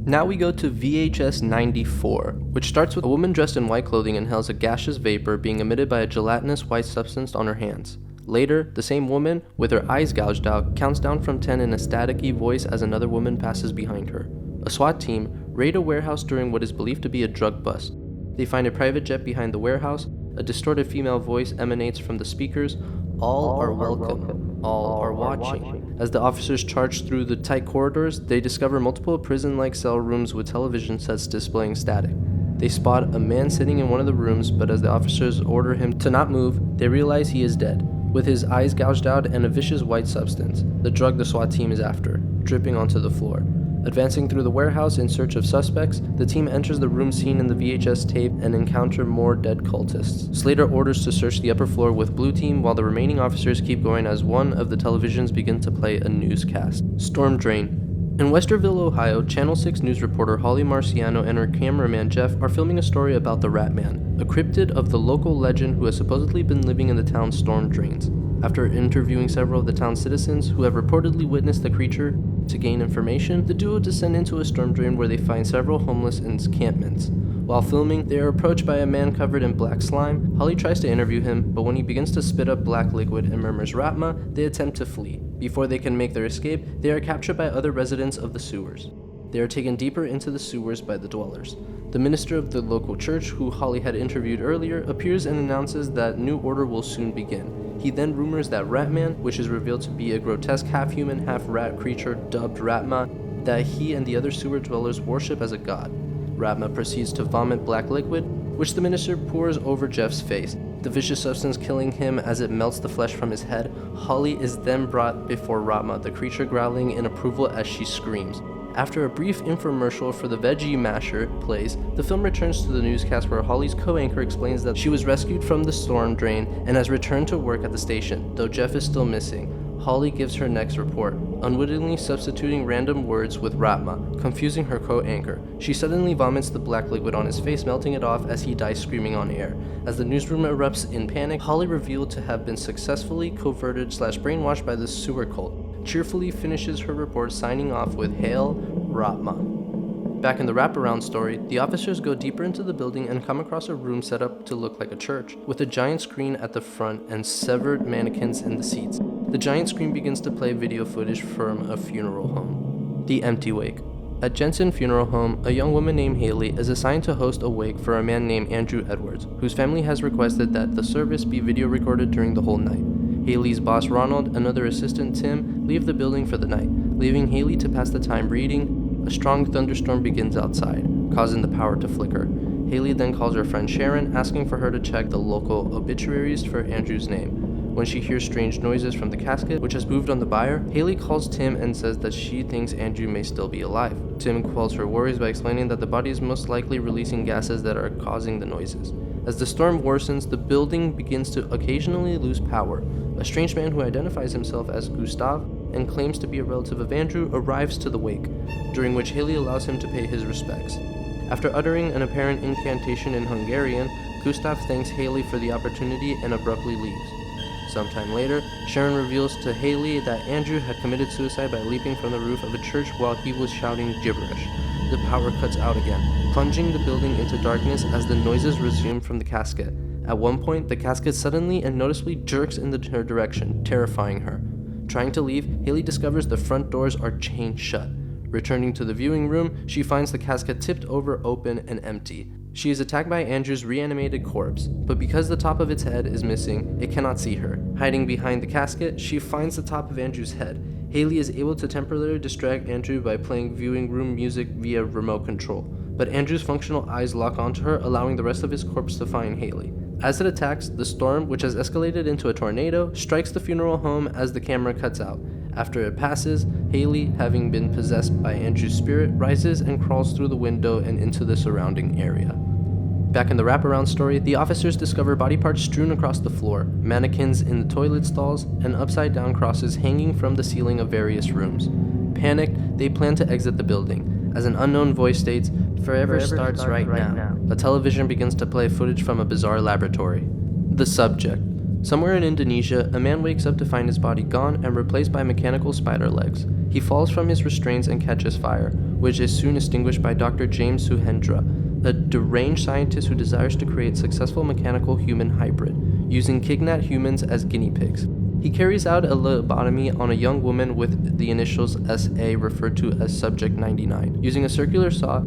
Now we go to VHS 94, which starts with a woman dressed in white clothing inhales a gaseous vapor being emitted by a gelatinous white substance on her hands. Later, the same woman, with her eyes gouged out, counts down from 10 in a staticky voice as another woman passes behind her. A SWAT team raid a warehouse during what is believed to be a drug bust. They find a private jet behind the warehouse. A distorted female voice emanates from the speakers. All are welcome. All are watching. As the officers charge through the tight corridors, they discover multiple prison-like cell rooms with television sets displaying static. They spot a man sitting in one of the rooms, but as the officers order him to not move, they realize he is dead, with his eyes gouged out and a vicious white substance, the drug the SWAT team is after, dripping onto the floor. Advancing through the warehouse in search of suspects, the team enters the room seen in the VHS tape and encounter more dead cultists. Slater orders to search the upper floor with Blue Team while the remaining officers keep going as one of the televisions begins to play a newscast. Storm Drain. In Westerville, Ohio, Channel 6 news reporter Holly Marciano and her cameraman Jeff are filming a story about the Rat Man, a cryptid of the local legend who has supposedly been living in the town's storm drains. After interviewing several of the town's citizens who have reportedly witnessed the creature to gain information, the duo descend into a storm drain where they find several homeless encampments. While filming, they are approached by a man covered in black slime. Holly tries to interview him, but when he begins to spit up black liquid and murmurs Ratma, they attempt to flee. Before they can make their escape, they are captured by other residents of the sewers. They are taken deeper into the sewers by the dwellers. The minister of the local church, who Holly had interviewed earlier, appears and announces that new order will soon begin. He then rumors that Ratman, which is revealed to be a grotesque half-human, half-rat creature dubbed Ratma, that he and the other sewer dwellers worship as a god. Ratma proceeds to vomit black liquid, which the minister pours over Jeff's face, the vicious substance killing him as it melts the flesh from his head. Holly is then brought before Ratma, the creature growling in approval as she screams. After a brief infomercial for the Veggie Masher plays, the film returns to the newscast where Holly's co-anchor explains that she was rescued from the storm drain and has returned to work at the station, though Jeff is still missing. Holly gives her next report, unwittingly substituting random words with Ratma, confusing her co-anchor. She suddenly vomits the black liquid on his face, melting it off as he dies screaming on air. As the newsroom erupts in panic, Holly, revealed to have been successfully converted/brainwashed by the sewer cult, cheerfully finishes her report, signing off with Hail Ratma. Back in the wraparound story, the officers go deeper into the building and come across a room set up to look like a church, with a giant screen at the front and severed mannequins in the seats. The giant screen begins to play video footage from a funeral home. The Empty Wake. At Jensen Funeral Home, a young woman named Haley is assigned to host a wake for a man named Andrew Edwards, whose family has requested that the service be video recorded during the whole night. Haley's boss Ronald and other assistant Tim leave the building for the night, leaving Haley to pass the time reading. A strong thunderstorm begins outside, causing the power to flicker. Haley then calls her friend Sharon, asking for her to check the local obituaries for Andrew's name. When she hears strange noises from the casket, which has moved on the bier, Haley calls Tim and says that she thinks Andrew may still be alive. Tim quells her worries by explaining that the body is most likely releasing gases that are causing the noises. As the storm worsens, the building begins to occasionally lose power. A strange man who identifies himself as Gustav and claims to be a relative of Andrew arrives to the wake, during which Haley allows him to pay his respects. After uttering an apparent incantation in Hungarian, Gustav thanks Haley for the opportunity and abruptly leaves. Sometime later, Sharon reveals to Haley that Andrew had committed suicide by leaping from the roof of a church while he was shouting gibberish. The power cuts out again, plunging the building into darkness as the noises resume from the casket. At one point, the casket suddenly and noticeably jerks in her direction, terrifying her. Trying to leave, Haley discovers the front doors are chained shut. Returning to the viewing room, she finds the casket tipped over, open, and empty. She is attacked by Andrew's reanimated corpse, but because the top of its head is missing, it cannot see her. Hiding behind the casket, she finds the top of Andrew's head. Haley is able to temporarily distract Andrew by playing viewing room music via remote control, but Andrew's functional eyes lock onto her, allowing the rest of his corpse to find Haley. As it attacks, the storm, which has escalated into a tornado, strikes the funeral home as the camera cuts out. After it passes, Haley, having been possessed by Andrew's spirit, rises and crawls through the window and into the surrounding area. Back in the wraparound story, the officers discover body parts strewn across the floor, mannequins in the toilet stalls, and upside-down crosses hanging from the ceiling of various rooms. Panicked, they plan to exit the building. As an unknown voice states, "Forever starts right now." A television begins to play footage from a bizarre laboratory. The subject. Somewhere in Indonesia, a man wakes up to find his body gone and replaced by mechanical spider legs. He falls from his restraints and catches fire, which is soon extinguished by Dr. James Suhendra, a deranged scientist who desires to create successful mechanical human hybrid, using kidnapped humans as guinea pigs. He carries out a lobotomy on a young woman with the initials SA, referred to as Subject 99, using a circular saw,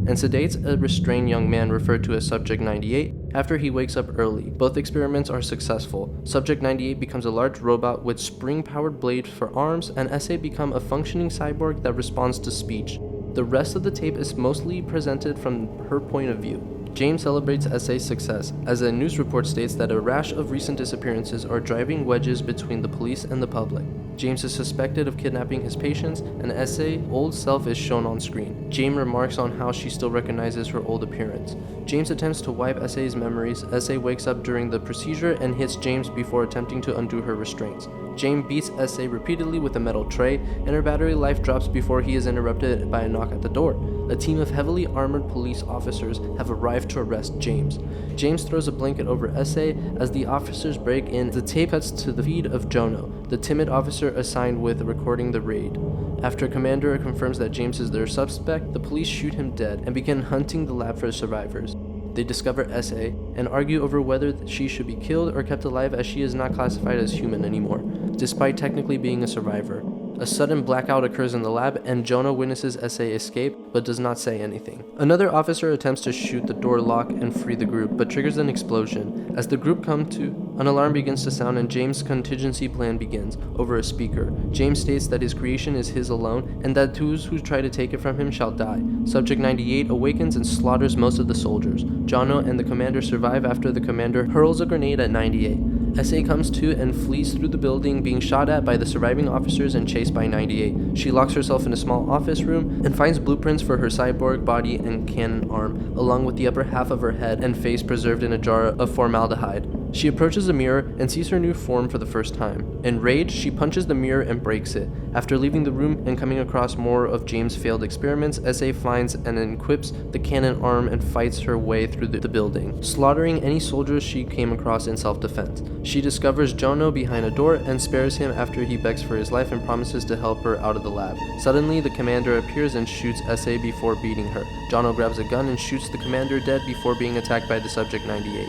and sedates a restrained young man referred to as Subject 98 after he wakes up early. Both experiments are successful. Subject 98 becomes a large robot with spring-powered blades for arms, and SA becomes a functioning cyborg that responds to speech. The rest of the tape is mostly presented from her point of view. James celebrates SA's success, as a news report states that a rash of recent disappearances are driving wedges between the police and the public. James is suspected of kidnapping his patients, and S.A. old self is shown on screen. Jane remarks on how she still recognizes her old appearance. James attempts to wipe S.A.'s memories. S.A. wakes up during the procedure and hits James before attempting to undo her restraints. Jane beats S.A. repeatedly with a metal tray, and her battery life drops before he is interrupted by a knock at the door. A team of heavily armored police officers have arrived to arrest James. James throws a blanket over S.A. as the officers break in. The tape cuts to the feed of Jono, the timid officer assigned with recording the raid. After Commander confirms that James is their suspect, the police shoot him dead and begin hunting the lab for survivors. They discover S.A. and argue over whether she should be killed or kept alive, as she is not classified as human anymore, despite technically being a survivor. A sudden blackout occurs in the lab, and Jonah witnesses S.A. escape, but does not say anything. Another officer attempts to shoot the door lock and free the group, but triggers an explosion. As the group come to, an alarm begins to sound, and James' contingency plan begins over a speaker. James states that his creation is his alone, and that those who try to take it from him shall die. Subject 98 awakens and slaughters most of the soldiers. Jono and the commander survive after the commander hurls a grenade at 98. S.A. comes to and flees through the building, being shot at by the surviving officers and chased by 98. She locks herself in a small office room and finds blueprints for her cyborg body and cannon arm, along with the upper half of her head and face preserved in a jar of formaldehyde. She approaches a mirror and sees her new form for the first time. Enraged, she punches the mirror and breaks it. After leaving the room and coming across more of James' failed experiments, S.A. finds and equips the cannon arm and fights her way through the building, slaughtering any soldiers she came across in self-defense. She discovers Jono behind a door and spares him after he begs for his life and promises to help her out of the lab. Suddenly, the commander appears and shoots S.A. before beating her. Jono grabs a gun and shoots the commander dead before being attacked by the subject 98.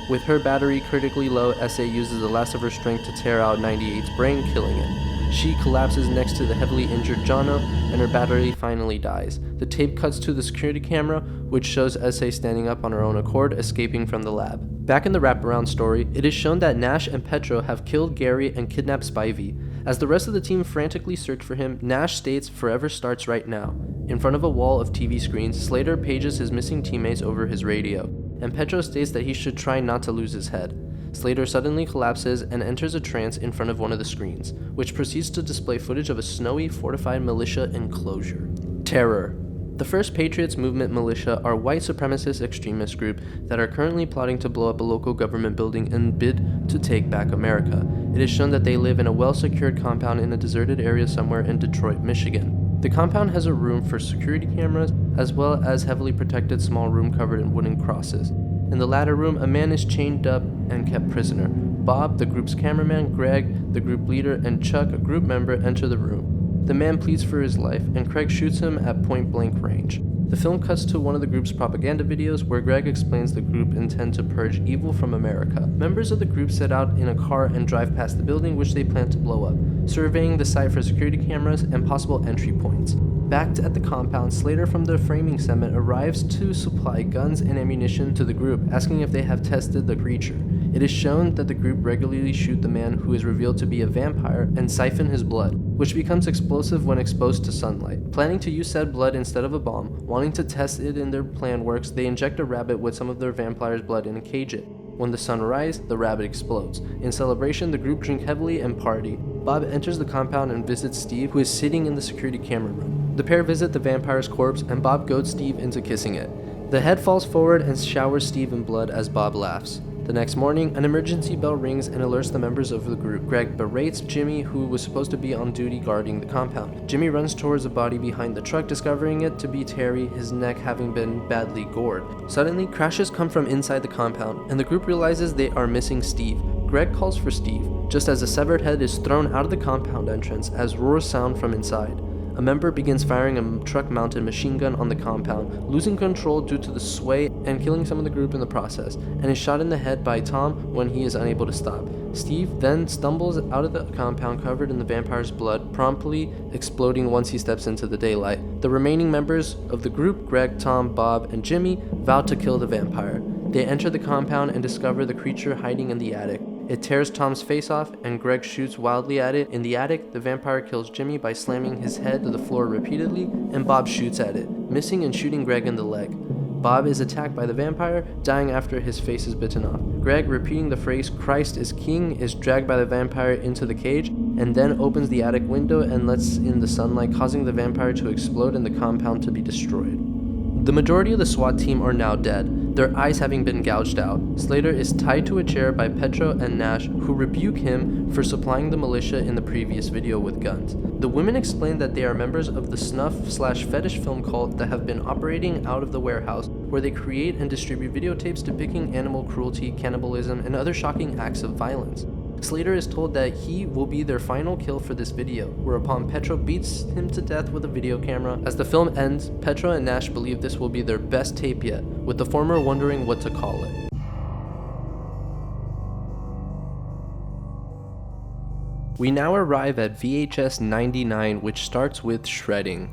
With her battery critically low, S.A. uses the last of her strength to tear out 98's brain, killing it. She collapses next to the heavily injured Jono, and her battery finally dies. The tape cuts to the security camera, which shows S.A. standing up on her own accord, escaping from the lab. Back in the wraparound story, it is shown that Nash and Petro have killed Gary and kidnapped Spivey. As the rest of the team frantically search for him, Nash states forever starts right now. In front of a wall of TV screens, Slater pages his missing teammates over his radio, and Petro states that he should try not to lose his head. Slater suddenly collapses and enters a trance in front of one of the screens, which proceeds to display footage of a snowy, fortified militia enclosure. Terror. The First Patriots Movement militia are white supremacist extremist group that are currently plotting to blow up a local government building and bid to take back America. It is shown that they live in a well-secured compound in a deserted area somewhere in Detroit, Michigan. The compound has a room for security cameras, as well as heavily protected small room covered in wooden crosses. In the latter room, a man is chained up and kept prisoner. Bob, the group's cameraman, Greg, the group leader, and Chuck, a group member, enter the room. The man pleads for his life, and Craig shoots him at point-blank range. The film cuts to one of the group's propaganda videos where Greg explains the group intend to purge evil from America. Members of the group set out in a car and drive past the building which they plan to blow up, surveying the site for security cameras and possible entry points. Back at the compound, Slater from the framing segment arrives to supply guns and ammunition to the group, asking if they have tested the creature. It is shown that the group regularly shoot the man who is revealed to be a vampire and siphon his blood, which becomes explosive when exposed to sunlight. Planning to use said blood instead of a bomb, wanting to test it in their plan works, they inject a rabbit with some of their vampire's blood and cage it. When the sun rises, the rabbit explodes. In celebration, the group drink heavily and party. Bob enters the compound and visits Steve, who is sitting in the security camera room. The pair visit the vampire's corpse, and Bob goads Steve into kissing it. The head falls forward and showers Steve in blood as Bob laughs. The next morning, an emergency bell rings and alerts the members of the group. Greg berates Jimmy, who was supposed to be on duty guarding the compound. Jimmy runs towards the body behind the truck, discovering it to be Terry, his neck having been badly gored. Suddenly, crashes come from inside the compound, and the group realizes they are missing Steve. Greg calls for Steve, just as a severed head is thrown out of the compound entrance as roars sound from inside. A member begins firing a truck-mounted machine gun on the compound, losing control due to the sway and killing some of the group in the process, and is shot in the head by Tom when he is unable to stop. Steve then stumbles out of the compound covered in the vampire's blood, promptly exploding once he steps into the daylight. The remaining members of the group, Greg, Tom, Bob, and Jimmy, vow to kill the vampire. They enter the compound and discover the creature hiding in the attic. It tears Tom's face off, and Greg shoots wildly at it. In the attic, the vampire kills Jimmy by slamming his head to the floor repeatedly, and Bob shoots at it, missing and shooting Greg in the leg. Bob is attacked by the vampire, dying after his face is bitten off. Greg, repeating the phrase "Christ is King," is dragged by the vampire into the cage, and then opens the attic window and lets in the sunlight, causing the vampire to explode and the compound to be destroyed. The majority of the SWAT team are now dead, their eyes having been gouged out. Slater is tied to a chair by Petro and Nash, who rebuke him for supplying the militia in the previous video with guns. The women explain that they are members of the snuff/fetish film cult that have been operating out of the warehouse, where they create and distribute videotapes depicting animal cruelty, cannibalism, and other shocking acts of violence. Slater is told that he will be their final kill for this video, whereupon Petro beats him to death with a video camera. As the film ends, Petro and Nash believe this will be their best tape yet, with the former wondering what to call it. We now arrive at VHS 99, which starts with shredding.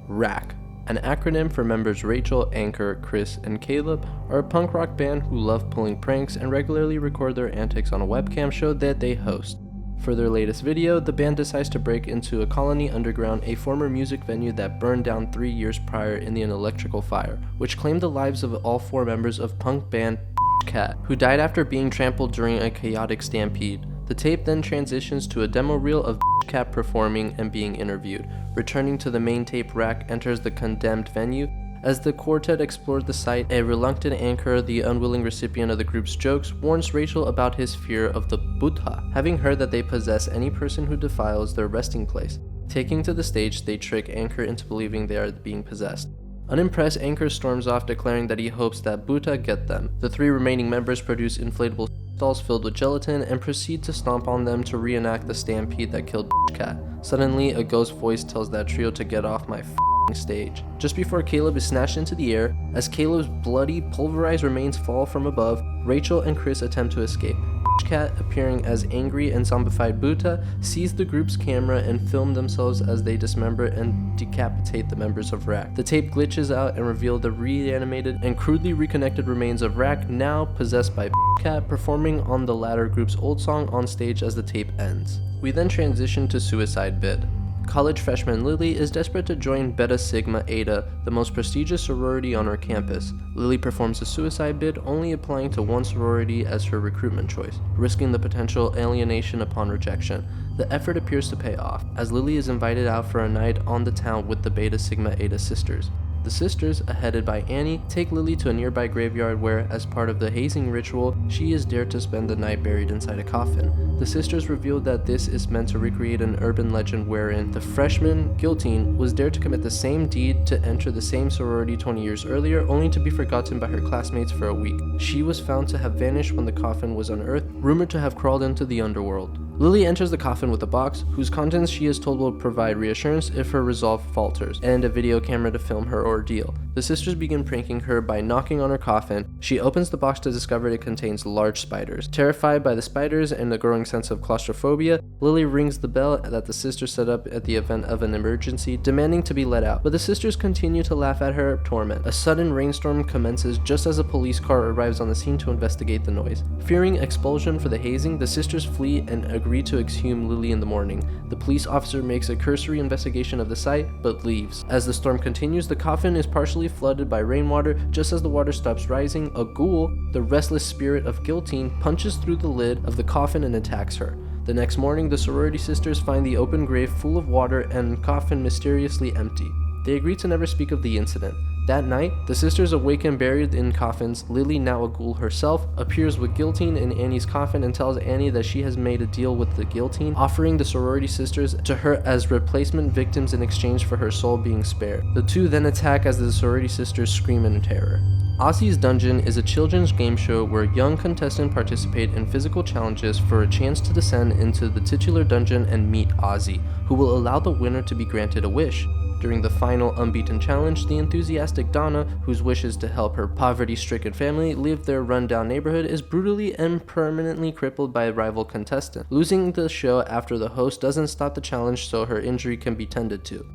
RAC, an acronym for members Rachel, Anchor, Chris, and Caleb, are a punk rock band who love pulling pranks and regularly record their antics on a webcam show that they host. For their latest video, the band decides to break into a Colony Underground, a former music venue that burned down 3 years prior in an electrical fire, which claimed the lives of all 4 members of punk band Cat, who died after being trampled during a chaotic stampede. The tape then transitions to a demo reel of Cat performing and being interviewed. Returning to the main tape, Rack enters the condemned venue. As the quartet explored the site, a reluctant Anchor, the unwilling recipient of the group's jokes, warns Rachel about his fear of the Buddha, having heard that they possess any person who defiles their resting place. Taking to the stage, they trick Anchor into believing they are being possessed. Unimpressed, Anchor storms off, declaring that he hopes that Buddha get them. The 3 remaining members produce inflatable dolls filled with gelatin and proceed to stomp on them to reenact the stampede that killed Cat. Suddenly, a ghost voice tells that trio to get off my stage. Just before Caleb is snatched into the air, as Caleb's bloody, pulverized remains fall from above, Rachel and Chris attempt to escape. Cat, appearing as angry and zombified Buddha, sees the group's camera and film themselves as they dismember and decapitate the members of Rack. The tape glitches out and reveals the reanimated and crudely reconnected remains of Rack, now possessed by Cat, performing on the latter group's old song on stage as the tape ends. We then transition to Suicide Bid. College freshman Lily is desperate to join Beta Sigma Eta, the most prestigious sorority on her campus. Lily performs a suicide bid, only applying to one sorority as her recruitment choice, risking the potential alienation upon rejection. The effort appears to pay off, as Lily is invited out for a night on the town with the Beta Sigma Eta sisters. The sisters, headed by Annie, take Lily to a nearby graveyard where, as part of the hazing ritual, she is dared to spend the night buried inside a coffin. The sisters reveal that this is meant to recreate an urban legend wherein the freshman, Guillotine, was dared to commit the same deed to enter the same sorority 20 years earlier, only to be forgotten by her classmates for a week. She was found to have vanished when the coffin was unearthed, rumored to have crawled into the underworld. Lily enters the coffin with a box, whose contents she is told will provide reassurance if her resolve falters, and a video camera to film her ordeal. The sisters begin pranking her by knocking on her coffin. She opens the box to discover it contains large spiders. Terrified by the spiders and a growing sense of claustrophobia, Lily rings the bell that the sisters set up at the event of an emergency, demanding to be let out, but the sisters continue to laugh at her torment. A sudden rainstorm commences just as a police car arrives on the scene to investigate the noise. Fearing expulsion for the hazing, the sisters flee and agree to exhume Lily in the morning. The police officer makes a cursory investigation of the site, but leaves. As the storm continues, the coffin is partially flooded by rainwater. Just as the water stops rising, a ghoul, the restless spirit of Guillotine, punches through the lid of the coffin and attacks her. The next morning, the sorority sisters find the open grave full of water and coffin mysteriously empty. They agree to never speak of the incident. That night, the sisters awaken buried in coffins. Lily, now a ghoul herself, appears with Guillotine in Annie's coffin and tells Annie that she has made a deal with the Guillotine, offering the sorority sisters to her as replacement victims in exchange for her soul being spared. The two then attack as the sorority sisters scream in terror. Ozzy's Dungeon is a children's game show where young contestants participate in physical challenges for a chance to descend into the titular dungeon and meet Ozzy, who will allow the winner to be granted a wish. During the final unbeaten challenge, the enthusiastic Donna, whose wish is to help her poverty-stricken family leave their rundown neighborhood, is brutally and permanently crippled by a rival contestant, losing the show after the host doesn't stop the challenge so her injury can be tended to.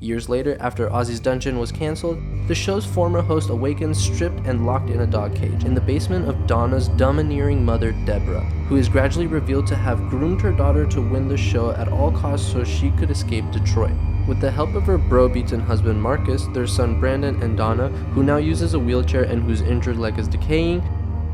Years later, after Ozzy's Dungeon was cancelled, the show's former host awakens stripped and locked in a dog cage in the basement of Donna's domineering mother, Deborah, who is gradually revealed to have groomed her daughter to win the show at all costs so she could escape Detroit. With the help of her bro-beaten husband Marcus, their son Brandon, and Donna, who now uses a wheelchair and whose injured leg is decaying,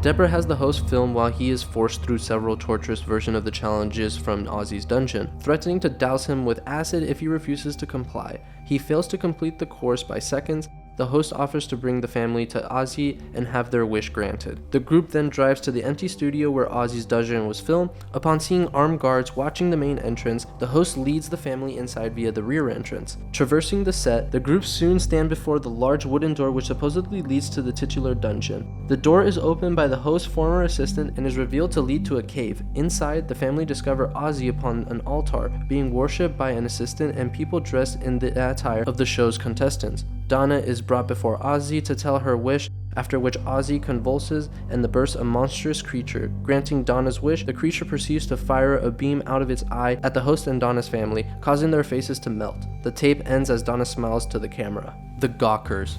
Deborah has the host film while he is forced through several torturous versions of the challenges from Ozzy's dungeon, threatening to douse him with acid if he refuses to comply. He fails to complete the course by seconds. The host offers to bring the family to Ozzy and have their wish granted. The group then drives to the empty studio where Ozzy's dungeon was filmed. Upon seeing armed guards watching the main entrance, the host leads the family inside via the rear entrance. Traversing the set, the group soon stand before the large wooden door which supposedly leads to the titular dungeon. The door is opened by the host's former assistant and is revealed to lead to a cave. Inside, the family discover Ozzy upon an altar, being worshipped by an assistant and people dressed in the attire of the show's contestants. Donna is brought before Ozzy to tell her wish, after which Ozzy convulses and bursts a monstrous creature. Granting Donna's wish, the creature proceeds to fire a beam out of its eye at the host and Donna's family, causing their faces to melt. The tape ends as Donna smiles to the camera. The Gawkers.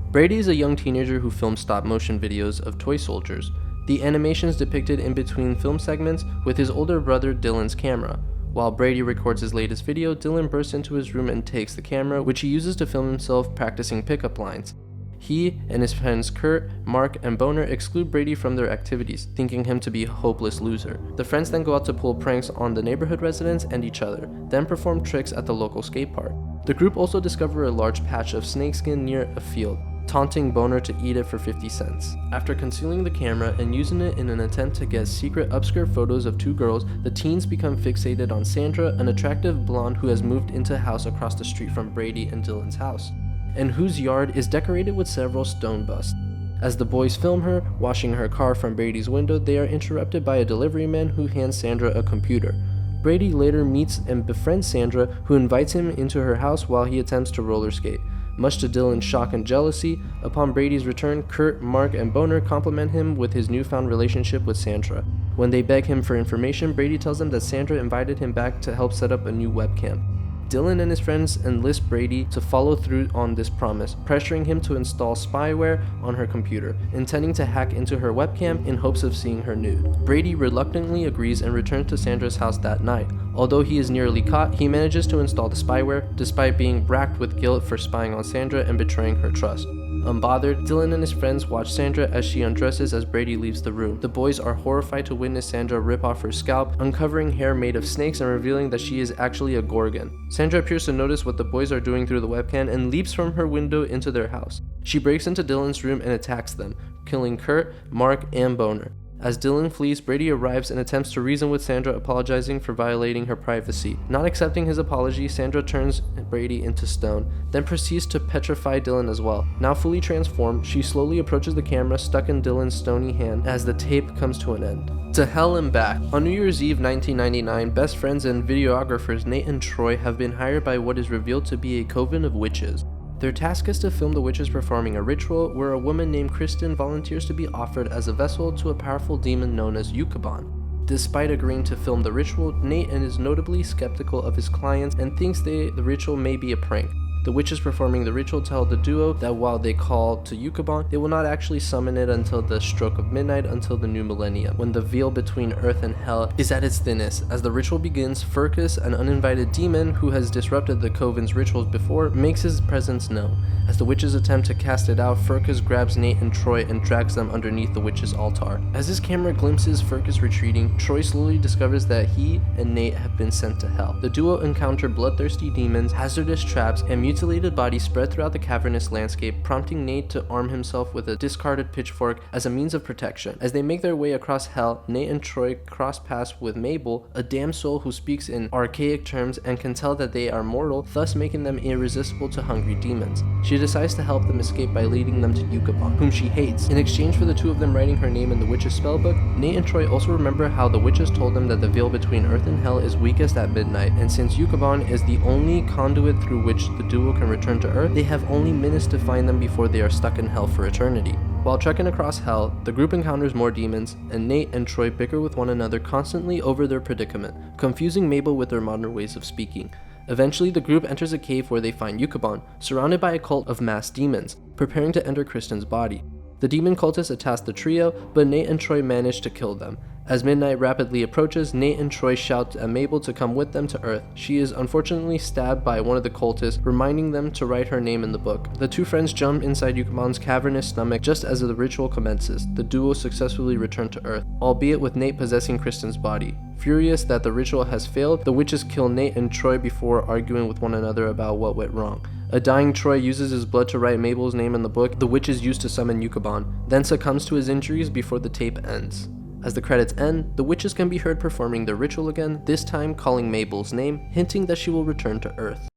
Brady is a young teenager who films stop-motion videos of toy soldiers. The animation is depicted in between film segments with his older brother Dylan's camera. While Brady records his latest video, Dylan bursts into his room and takes the camera, which he uses to film himself practicing pickup lines. He and his friends Kurt, Mark, and Boner exclude Brady from their activities, thinking him to be a hopeless loser. The friends then go out to pull pranks on the neighborhood residents and each other, then perform tricks at the local skate park. The group also discover a large patch of snakeskin near a field, taunting Boner to eat it for 50 cents. After concealing the camera and using it in an attempt to get secret upskirt photos of two girls, the teens become fixated on Sandra, an attractive blonde who has moved into a house across the street from Brady and Dylan's house, and whose yard is decorated with several stone busts. As the boys film her washing her car from Brady's window, they are interrupted by a delivery man who hands Sandra a computer. Brady later meets and befriends Sandra, who invites him into her house while he attempts to roller skate. Much to Dylan's shock and jealousy, upon Brady's return, Kurt, Mark, and Boner compliment him with his newfound relationship with Sandra. When they beg him for information, Brady tells them that Sandra invited him back to help set up a new webcam. Dylan and his friends enlist Brady to follow through on this promise, pressuring him to install spyware on her computer, intending to hack into her webcam in hopes of seeing her nude. Brady reluctantly agrees and returns to Sandra's house that night. Although he is nearly caught, he manages to install the spyware, despite being racked with guilt for spying on Sandra and betraying her trust. Unbothered, Dylan and his friends watch Sandra as she undresses as Brady leaves the room. The boys are horrified to witness Sandra rip off her scalp, uncovering hair made of snakes and revealing that she is actually a gorgon. Sandra appears to notice what the boys are doing through the webcam and leaps from her window into their house. She breaks into Dylan's room and attacks them, killing Kurt, Mark, and Boner. As Dylan flees, Brady arrives and attempts to reason with Sandra, apologizing for violating her privacy. Not accepting his apology, Sandra turns Brady into stone, then proceeds to petrify Dylan as well. Now fully transformed, she slowly approaches the camera stuck in Dylan's stony hand as the tape comes to an end. To hell and back. On New Year's Eve 1999, best friends and videographers Nate and Troy have been hired by what is revealed to be a coven of witches. Their task is to film the witches performing a ritual where a woman named Kristen volunteers to be offered as a vessel to a powerful demon known as Yukaban. Despite agreeing to film the ritual, Nate is notably skeptical of his clients and thinks the ritual may be a prank. The witches performing the ritual tell the duo that while they call to Yukaban, they will not actually summon it until the stroke of midnight until the new millennium, when the veil between earth and hell is at its thinnest. As the ritual begins, Furcus, an uninvited demon who has disrupted the coven's rituals before, makes his presence known. As the witches attempt to cast it out, Furcus grabs Nate and Troy and drags them underneath the witch's altar. As his camera glimpses Furcus retreating, Troy slowly discovers that he and Nate have been sent to hell. The duo encounter bloodthirsty demons, hazardous traps, and mutilated bodies spread throughout the cavernous landscape, prompting Nate to arm himself with a discarded pitchfork as a means of protection. As they make their way across hell, Nate and Troy cross paths with Mabel, a damned soul who speaks in archaic terms and can tell that they are mortal, thus making them irresistible to hungry demons. She decides to help them escape by leading them to Yukaban, whom she hates. In exchange for the two of them writing her name in the witch's spellbook, Nate and Troy also remember how the witches told them that the veil between earth and hell is weakest at midnight, and since Yukaban is the only conduit through which the duo can return to earth, they have only minutes to find them before they are stuck in hell for eternity. While trekking across hell, the group encounters more demons, and Nate and Troy bicker with one another constantly over their predicament, confusing Mabel with their modern ways of speaking. Eventually, the group enters a cave where they find Yukaban, surrounded by a cult of masked demons, preparing to enter Kristen's body. The demon cultists attack the trio, but Nate and Troy manage to kill them. As midnight rapidly approaches, Nate and Troy shout at Mabel to come with them to Earth. She is unfortunately stabbed by one of the cultists, reminding them to write her name in the book. The two friends jump inside Yukamon's cavernous stomach just as the ritual commences. The duo successfully return to Earth, albeit with Nate possessing Kristen's body. Furious that the ritual has failed, the witches kill Nate and Troy before arguing with one another about what went wrong. A dying Troy uses his blood to write Mabel's name in the book the witches used to summon Yukamon, then succumbs to his injuries before the tape ends. As the credits end, the witches can be heard performing their ritual again, this time calling Mabel's name, hinting that she will return to Earth.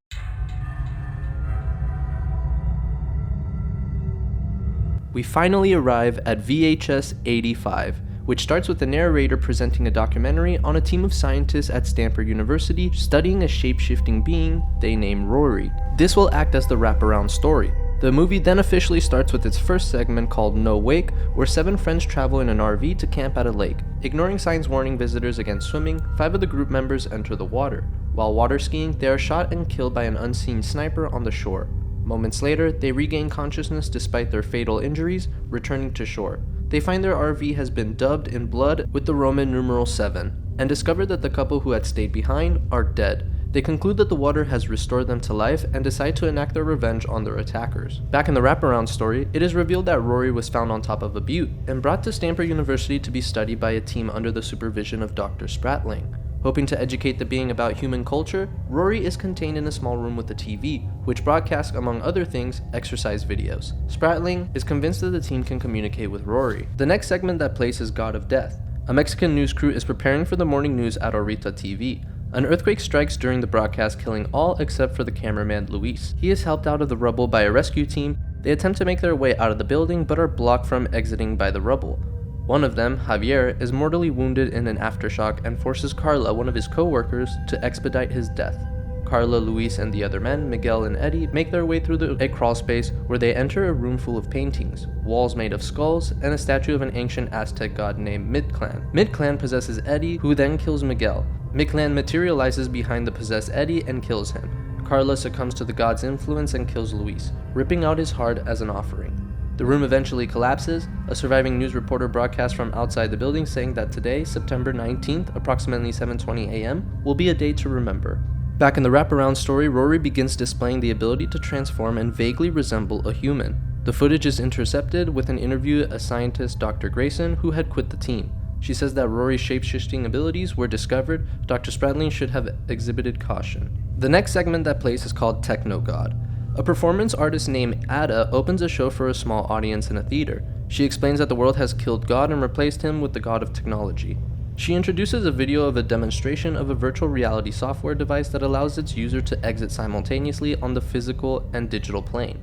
We finally arrive at VHS 85, which starts with the narrator presenting a documentary on a team of scientists at Stanford University studying a shape-shifting being they name Rory. This will act as the wraparound story. The movie then officially starts with its first segment called No Wake, where 7 friends travel in an RV to camp at a lake. Ignoring signs warning visitors against swimming, 5 of the group members enter the water. While water skiing, they are shot and killed by an unseen sniper on the shore. Moments later, they regain consciousness despite their fatal injuries, returning to shore. They find their RV has been dubbed in blood with the Roman numeral 7, and discover that the couple who had stayed behind are dead. They conclude that the water has restored them to life and decide to enact their revenge on their attackers. Back in the wraparound story, it is revealed that Rory was found on top of a butte and brought to Stanford University to be studied by a team under the supervision of Dr. Spratling. Hoping to educate the being about human culture, Rory is contained in a small room with a TV, which broadcasts, among other things, exercise videos. Spratling is convinced that the team can communicate with Rory. The next segment that plays is God of Death. A Mexican news crew is preparing for the morning news at Ahorita TV. An earthquake strikes during the broadcast, killing all except for the cameraman Luis. He is helped out of the rubble by a rescue team. They attempt to make their way out of the building but are blocked from exiting by the rubble. One of them, Javier, is mortally wounded in an aftershock and forces Carla, one of his co-workers, to expedite his death. Carla, Luis, and the other men, Miguel and Eddie, make their way through a crawl space where they enter a room full of paintings, walls made of skulls, and a statue of an ancient Aztec god named Mictlan. Mictlan possesses Eddie, who then kills Miguel. Mictlan materializes behind the possessed Eddie and kills him. Carla succumbs to the god's influence and kills Luis, ripping out his heart as an offering. The room eventually collapses. A surviving news reporter broadcasts from outside the building saying that today, September 19th, approximately 7:20 a.m., will be a day to remember. Back in the wraparound story, Rory begins displaying the ability to transform and vaguely resemble a human. The footage is intercepted with an interview with a scientist, Dr. Grayson, who had quit the team. She says that Rory's shape-shifting abilities were discovered. Dr. Spratling should have exhibited caution. The next segment that plays is called Techno God. A performance artist named Ada opens a show for a small audience in a theater. She explains that the world has killed God and replaced him with the god of technology. She introduces a video of a demonstration of a virtual reality software device that allows its user to exit simultaneously on the physical and digital plane.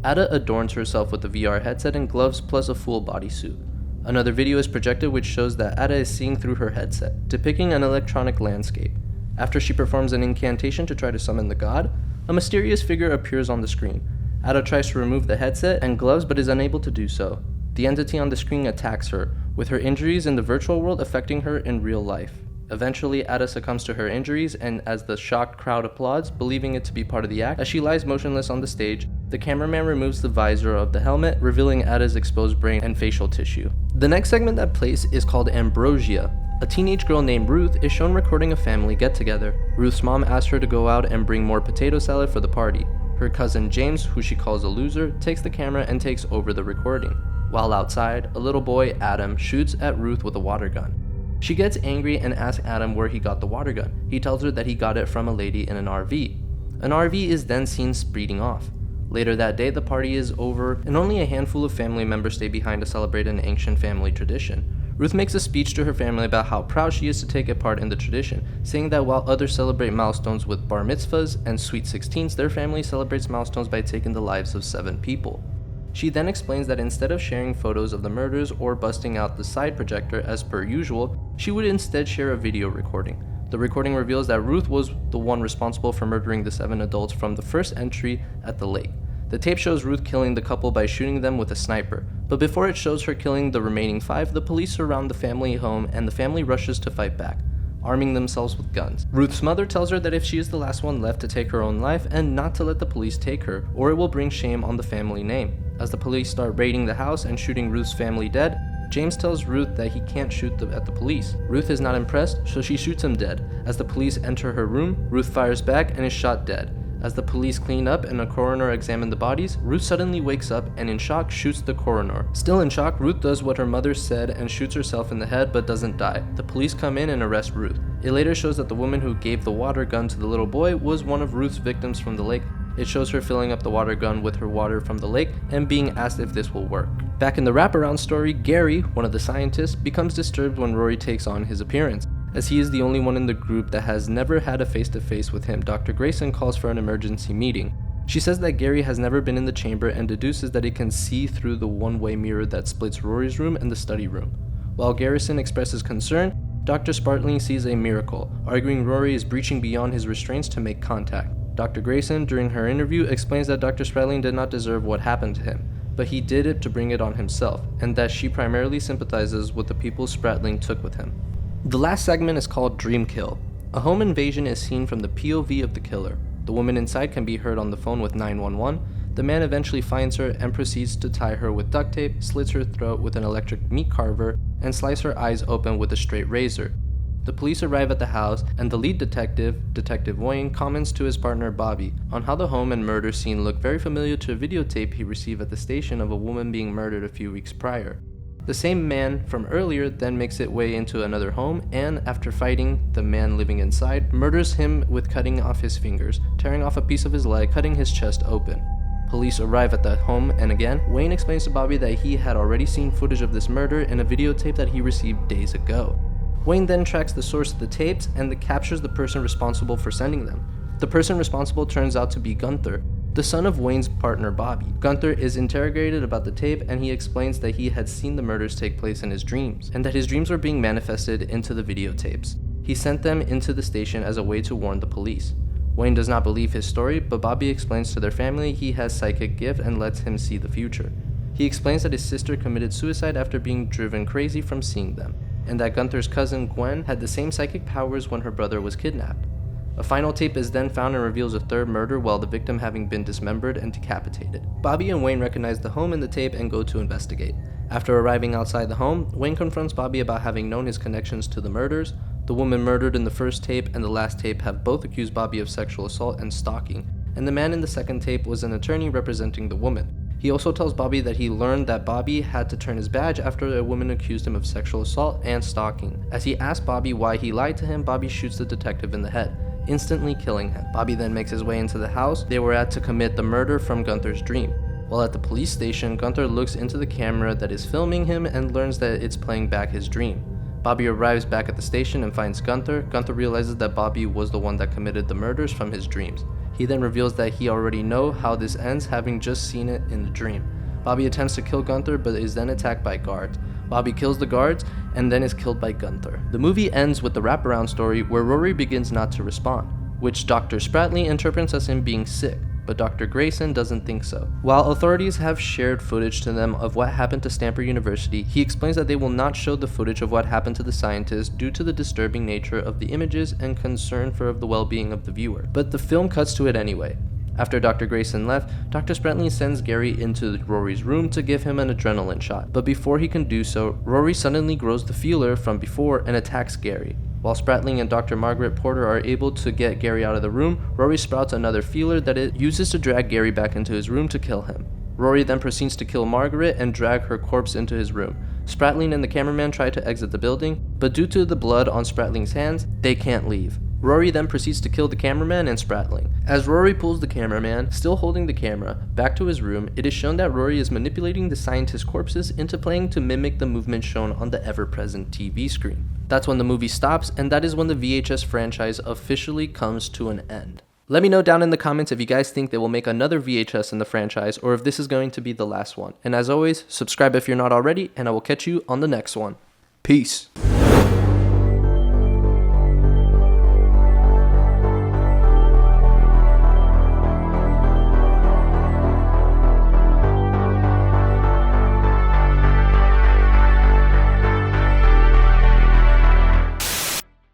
Ada adorns herself with a VR headset and gloves plus a full bodysuit. Another video is projected which shows that Ada is seeing through her headset, depicting an electronic landscape. After she performs an incantation to try to summon the god, a mysterious figure appears on the screen. Ada tries to remove the headset and gloves but is unable to do so. The entity on the screen attacks her, with her injuries in the virtual world affecting her in real life. Eventually, Ada succumbs to her injuries, and as the shocked crowd applauds, believing it to be part of the act, as she lies motionless on the stage, the cameraman removes the visor of the helmet, revealing Ada's exposed brain and facial tissue. The next segment that plays is called Ambrosia. A teenage girl named Ruth is shown recording a family get-together. Ruth's mom asks her to go out and bring more potato salad for the party. Her cousin James, who she calls a loser, takes the camera and takes over the recording. While outside, a little boy, Adam, shoots at Ruth with a water gun. She gets angry and asks Adam where he got the water gun. He tells her that he got it from a lady in an RV. An RV is then seen speeding off. Later that day, the party is over, and only a handful of family members stay behind to celebrate an ancient family tradition. Ruth makes a speech to her family about how proud she is to take a part in the tradition, saying that while others celebrate milestones with bar mitzvahs and sweet 16s, their family celebrates milestones by taking the lives of 7 people. She then explains that instead of sharing photos of the murders or busting out the side projector as per usual, she would instead share a video recording. The recording reveals that Ruth was the one responsible for murdering the 7 adults from the first entry at the lake. The tape shows Ruth killing the couple by shooting them with a sniper, but before it shows her killing the remaining 5, the police surround the family home and the family rushes to fight back, arming themselves with guns. Ruth's mother tells her that if she is the last one left to take her own life and not to let the police take her, or it will bring shame on the family name. As the police start raiding the house and shooting Ruth's family dead, James tells Ruth that he can't shoot at the police. Ruth is not impressed, so she shoots him dead. As the police enter her room, Ruth fires back and is shot dead. As the police clean up and a coroner examines the bodies, Ruth suddenly wakes up and in shock shoots the coroner. Still in shock, Ruth does what her mother said and shoots herself in the head but doesn't die. The police come in and arrest Ruth. It later shows that the woman who gave the water gun to the little boy was one of Ruth's victims from the lake. It shows her filling up the water gun with her water from the lake and being asked if this will work. Back in the wraparound story, Gary, one of the scientists, becomes disturbed when Rory takes on his appearance. As he is the only one in the group that has never had a face-to-face with him, Dr. Grayson calls for an emergency meeting. She says that Gary has never been in the chamber and deduces that it can see through the one-way mirror that splits Rory's room and the study room. While Garrison expresses concern, Dr. Spartling sees a miracle, arguing Rory is breaching beyond his restraints to make contact. Dr. Grayson, during her interview, explains that Dr. Spratling did not deserve what happened to him, but he did it to bring it on himself, and that she primarily sympathizes with the people Spratling took with him. The last segment is called Dream Kill. A home invasion is seen from the POV of the killer. The woman inside can be heard on the phone with 911. The man eventually finds her and proceeds to tie her with duct tape, slits her throat with an electric meat carver, and slice her eyes open with a straight razor. The police arrive at the house, and the lead detective, Detective Wayne, comments to his partner Bobby on how the home and murder scene looked very familiar to a videotape he received at the station of a woman being murdered a few weeks prior. The same man from earlier then makes its way into another home and, after fighting the man living inside, murders him with cutting off his fingers, tearing off a piece of his leg, cutting his chest open. Police arrive at the home, and again, Wayne explains to Bobby that he had already seen footage of this murder in a videotape that he received days ago. Wayne then tracks the source of the tapes and captures the person responsible for sending them. The person responsible turns out to be Gunther, the son of Wayne's partner Bobby. Gunther is interrogated about the tape, and he explains that he had seen the murders take place in his dreams, and that his dreams were being manifested into the videotapes. He sent them into the station as a way to warn the police. Wayne does not believe his story, but Bobby explains to their family he has psychic gift and lets him see the future. He explains that his sister committed suicide after being driven crazy from seeing them, and that Gunther's cousin Gwen had the same psychic powers when her brother was kidnapped. A final tape is then found and reveals a third murder while the victim having been dismembered and decapitated. Bobby and Wayne recognize the home in the tape and go to investigate. After arriving outside the home, Wayne confronts Bobby about having known his connections to the murders. The woman murdered in the first tape and the last tape have both accused Bobby of sexual assault and stalking, and the man in the second tape was an attorney representing the woman. He also tells Bobby that he learned that Bobby had to turn his badge after a woman accused him of sexual assault and stalking. As he asks Bobby why he lied to him, Bobby shoots the detective in the head, instantly killing him. Bobby then makes his way into the house they were at to commit the murder from Gunther's dream. While at the police station, Gunther looks into the camera that is filming him and learns that it's playing back his dream. Bobby arrives back at the station and finds Gunther. Gunther realizes that Bobby was the one that committed the murders from his dreams. He then reveals that he already knows how this ends, having just seen it in the dream. Bobby attempts to kill Gunther but is then attacked by guards. Bobby kills the guards and then is killed by Gunther. The movie ends with the wraparound story where Rory begins not to respond, which Dr. Spratly interprets as him being sick, but Dr. Grayson doesn't think so. While authorities have shared footage to them of what happened to Stanford University, he explains that they will not show the footage of what happened to the scientists due to the disturbing nature of the images and concern for the well-being of the viewer. But the film cuts to it anyway. After Dr. Grayson left, Dr. Spratly sends Gary into Rory's room to give him an adrenaline shot. But before he can do so, Rory suddenly grows the feeler from before and attacks Gary. While Spratling and Dr. Margaret Porter are able to get Gary out of the room, Rory sprouts another feeler that it uses to drag Gary back into his room to kill him. Rory then proceeds to kill Margaret and drag her corpse into his room. Spratling and the cameraman try to exit the building, but due to the blood on Spratling's hands, they can't leave. Rory then proceeds to kill the cameraman and Spratling. As Rory pulls the cameraman, still holding the camera, back to his room, it is shown that Rory is manipulating the scientists' corpses into playing to mimic the movement shown on the ever-present TV screen. That's when the movie stops, and that is when the VHS franchise officially comes to an end. Let me know down in the comments if you guys think they will make another VHS in the franchise, or if this is going to be the last one. And as always, subscribe if you're not already, and I will catch you on the next one. Peace.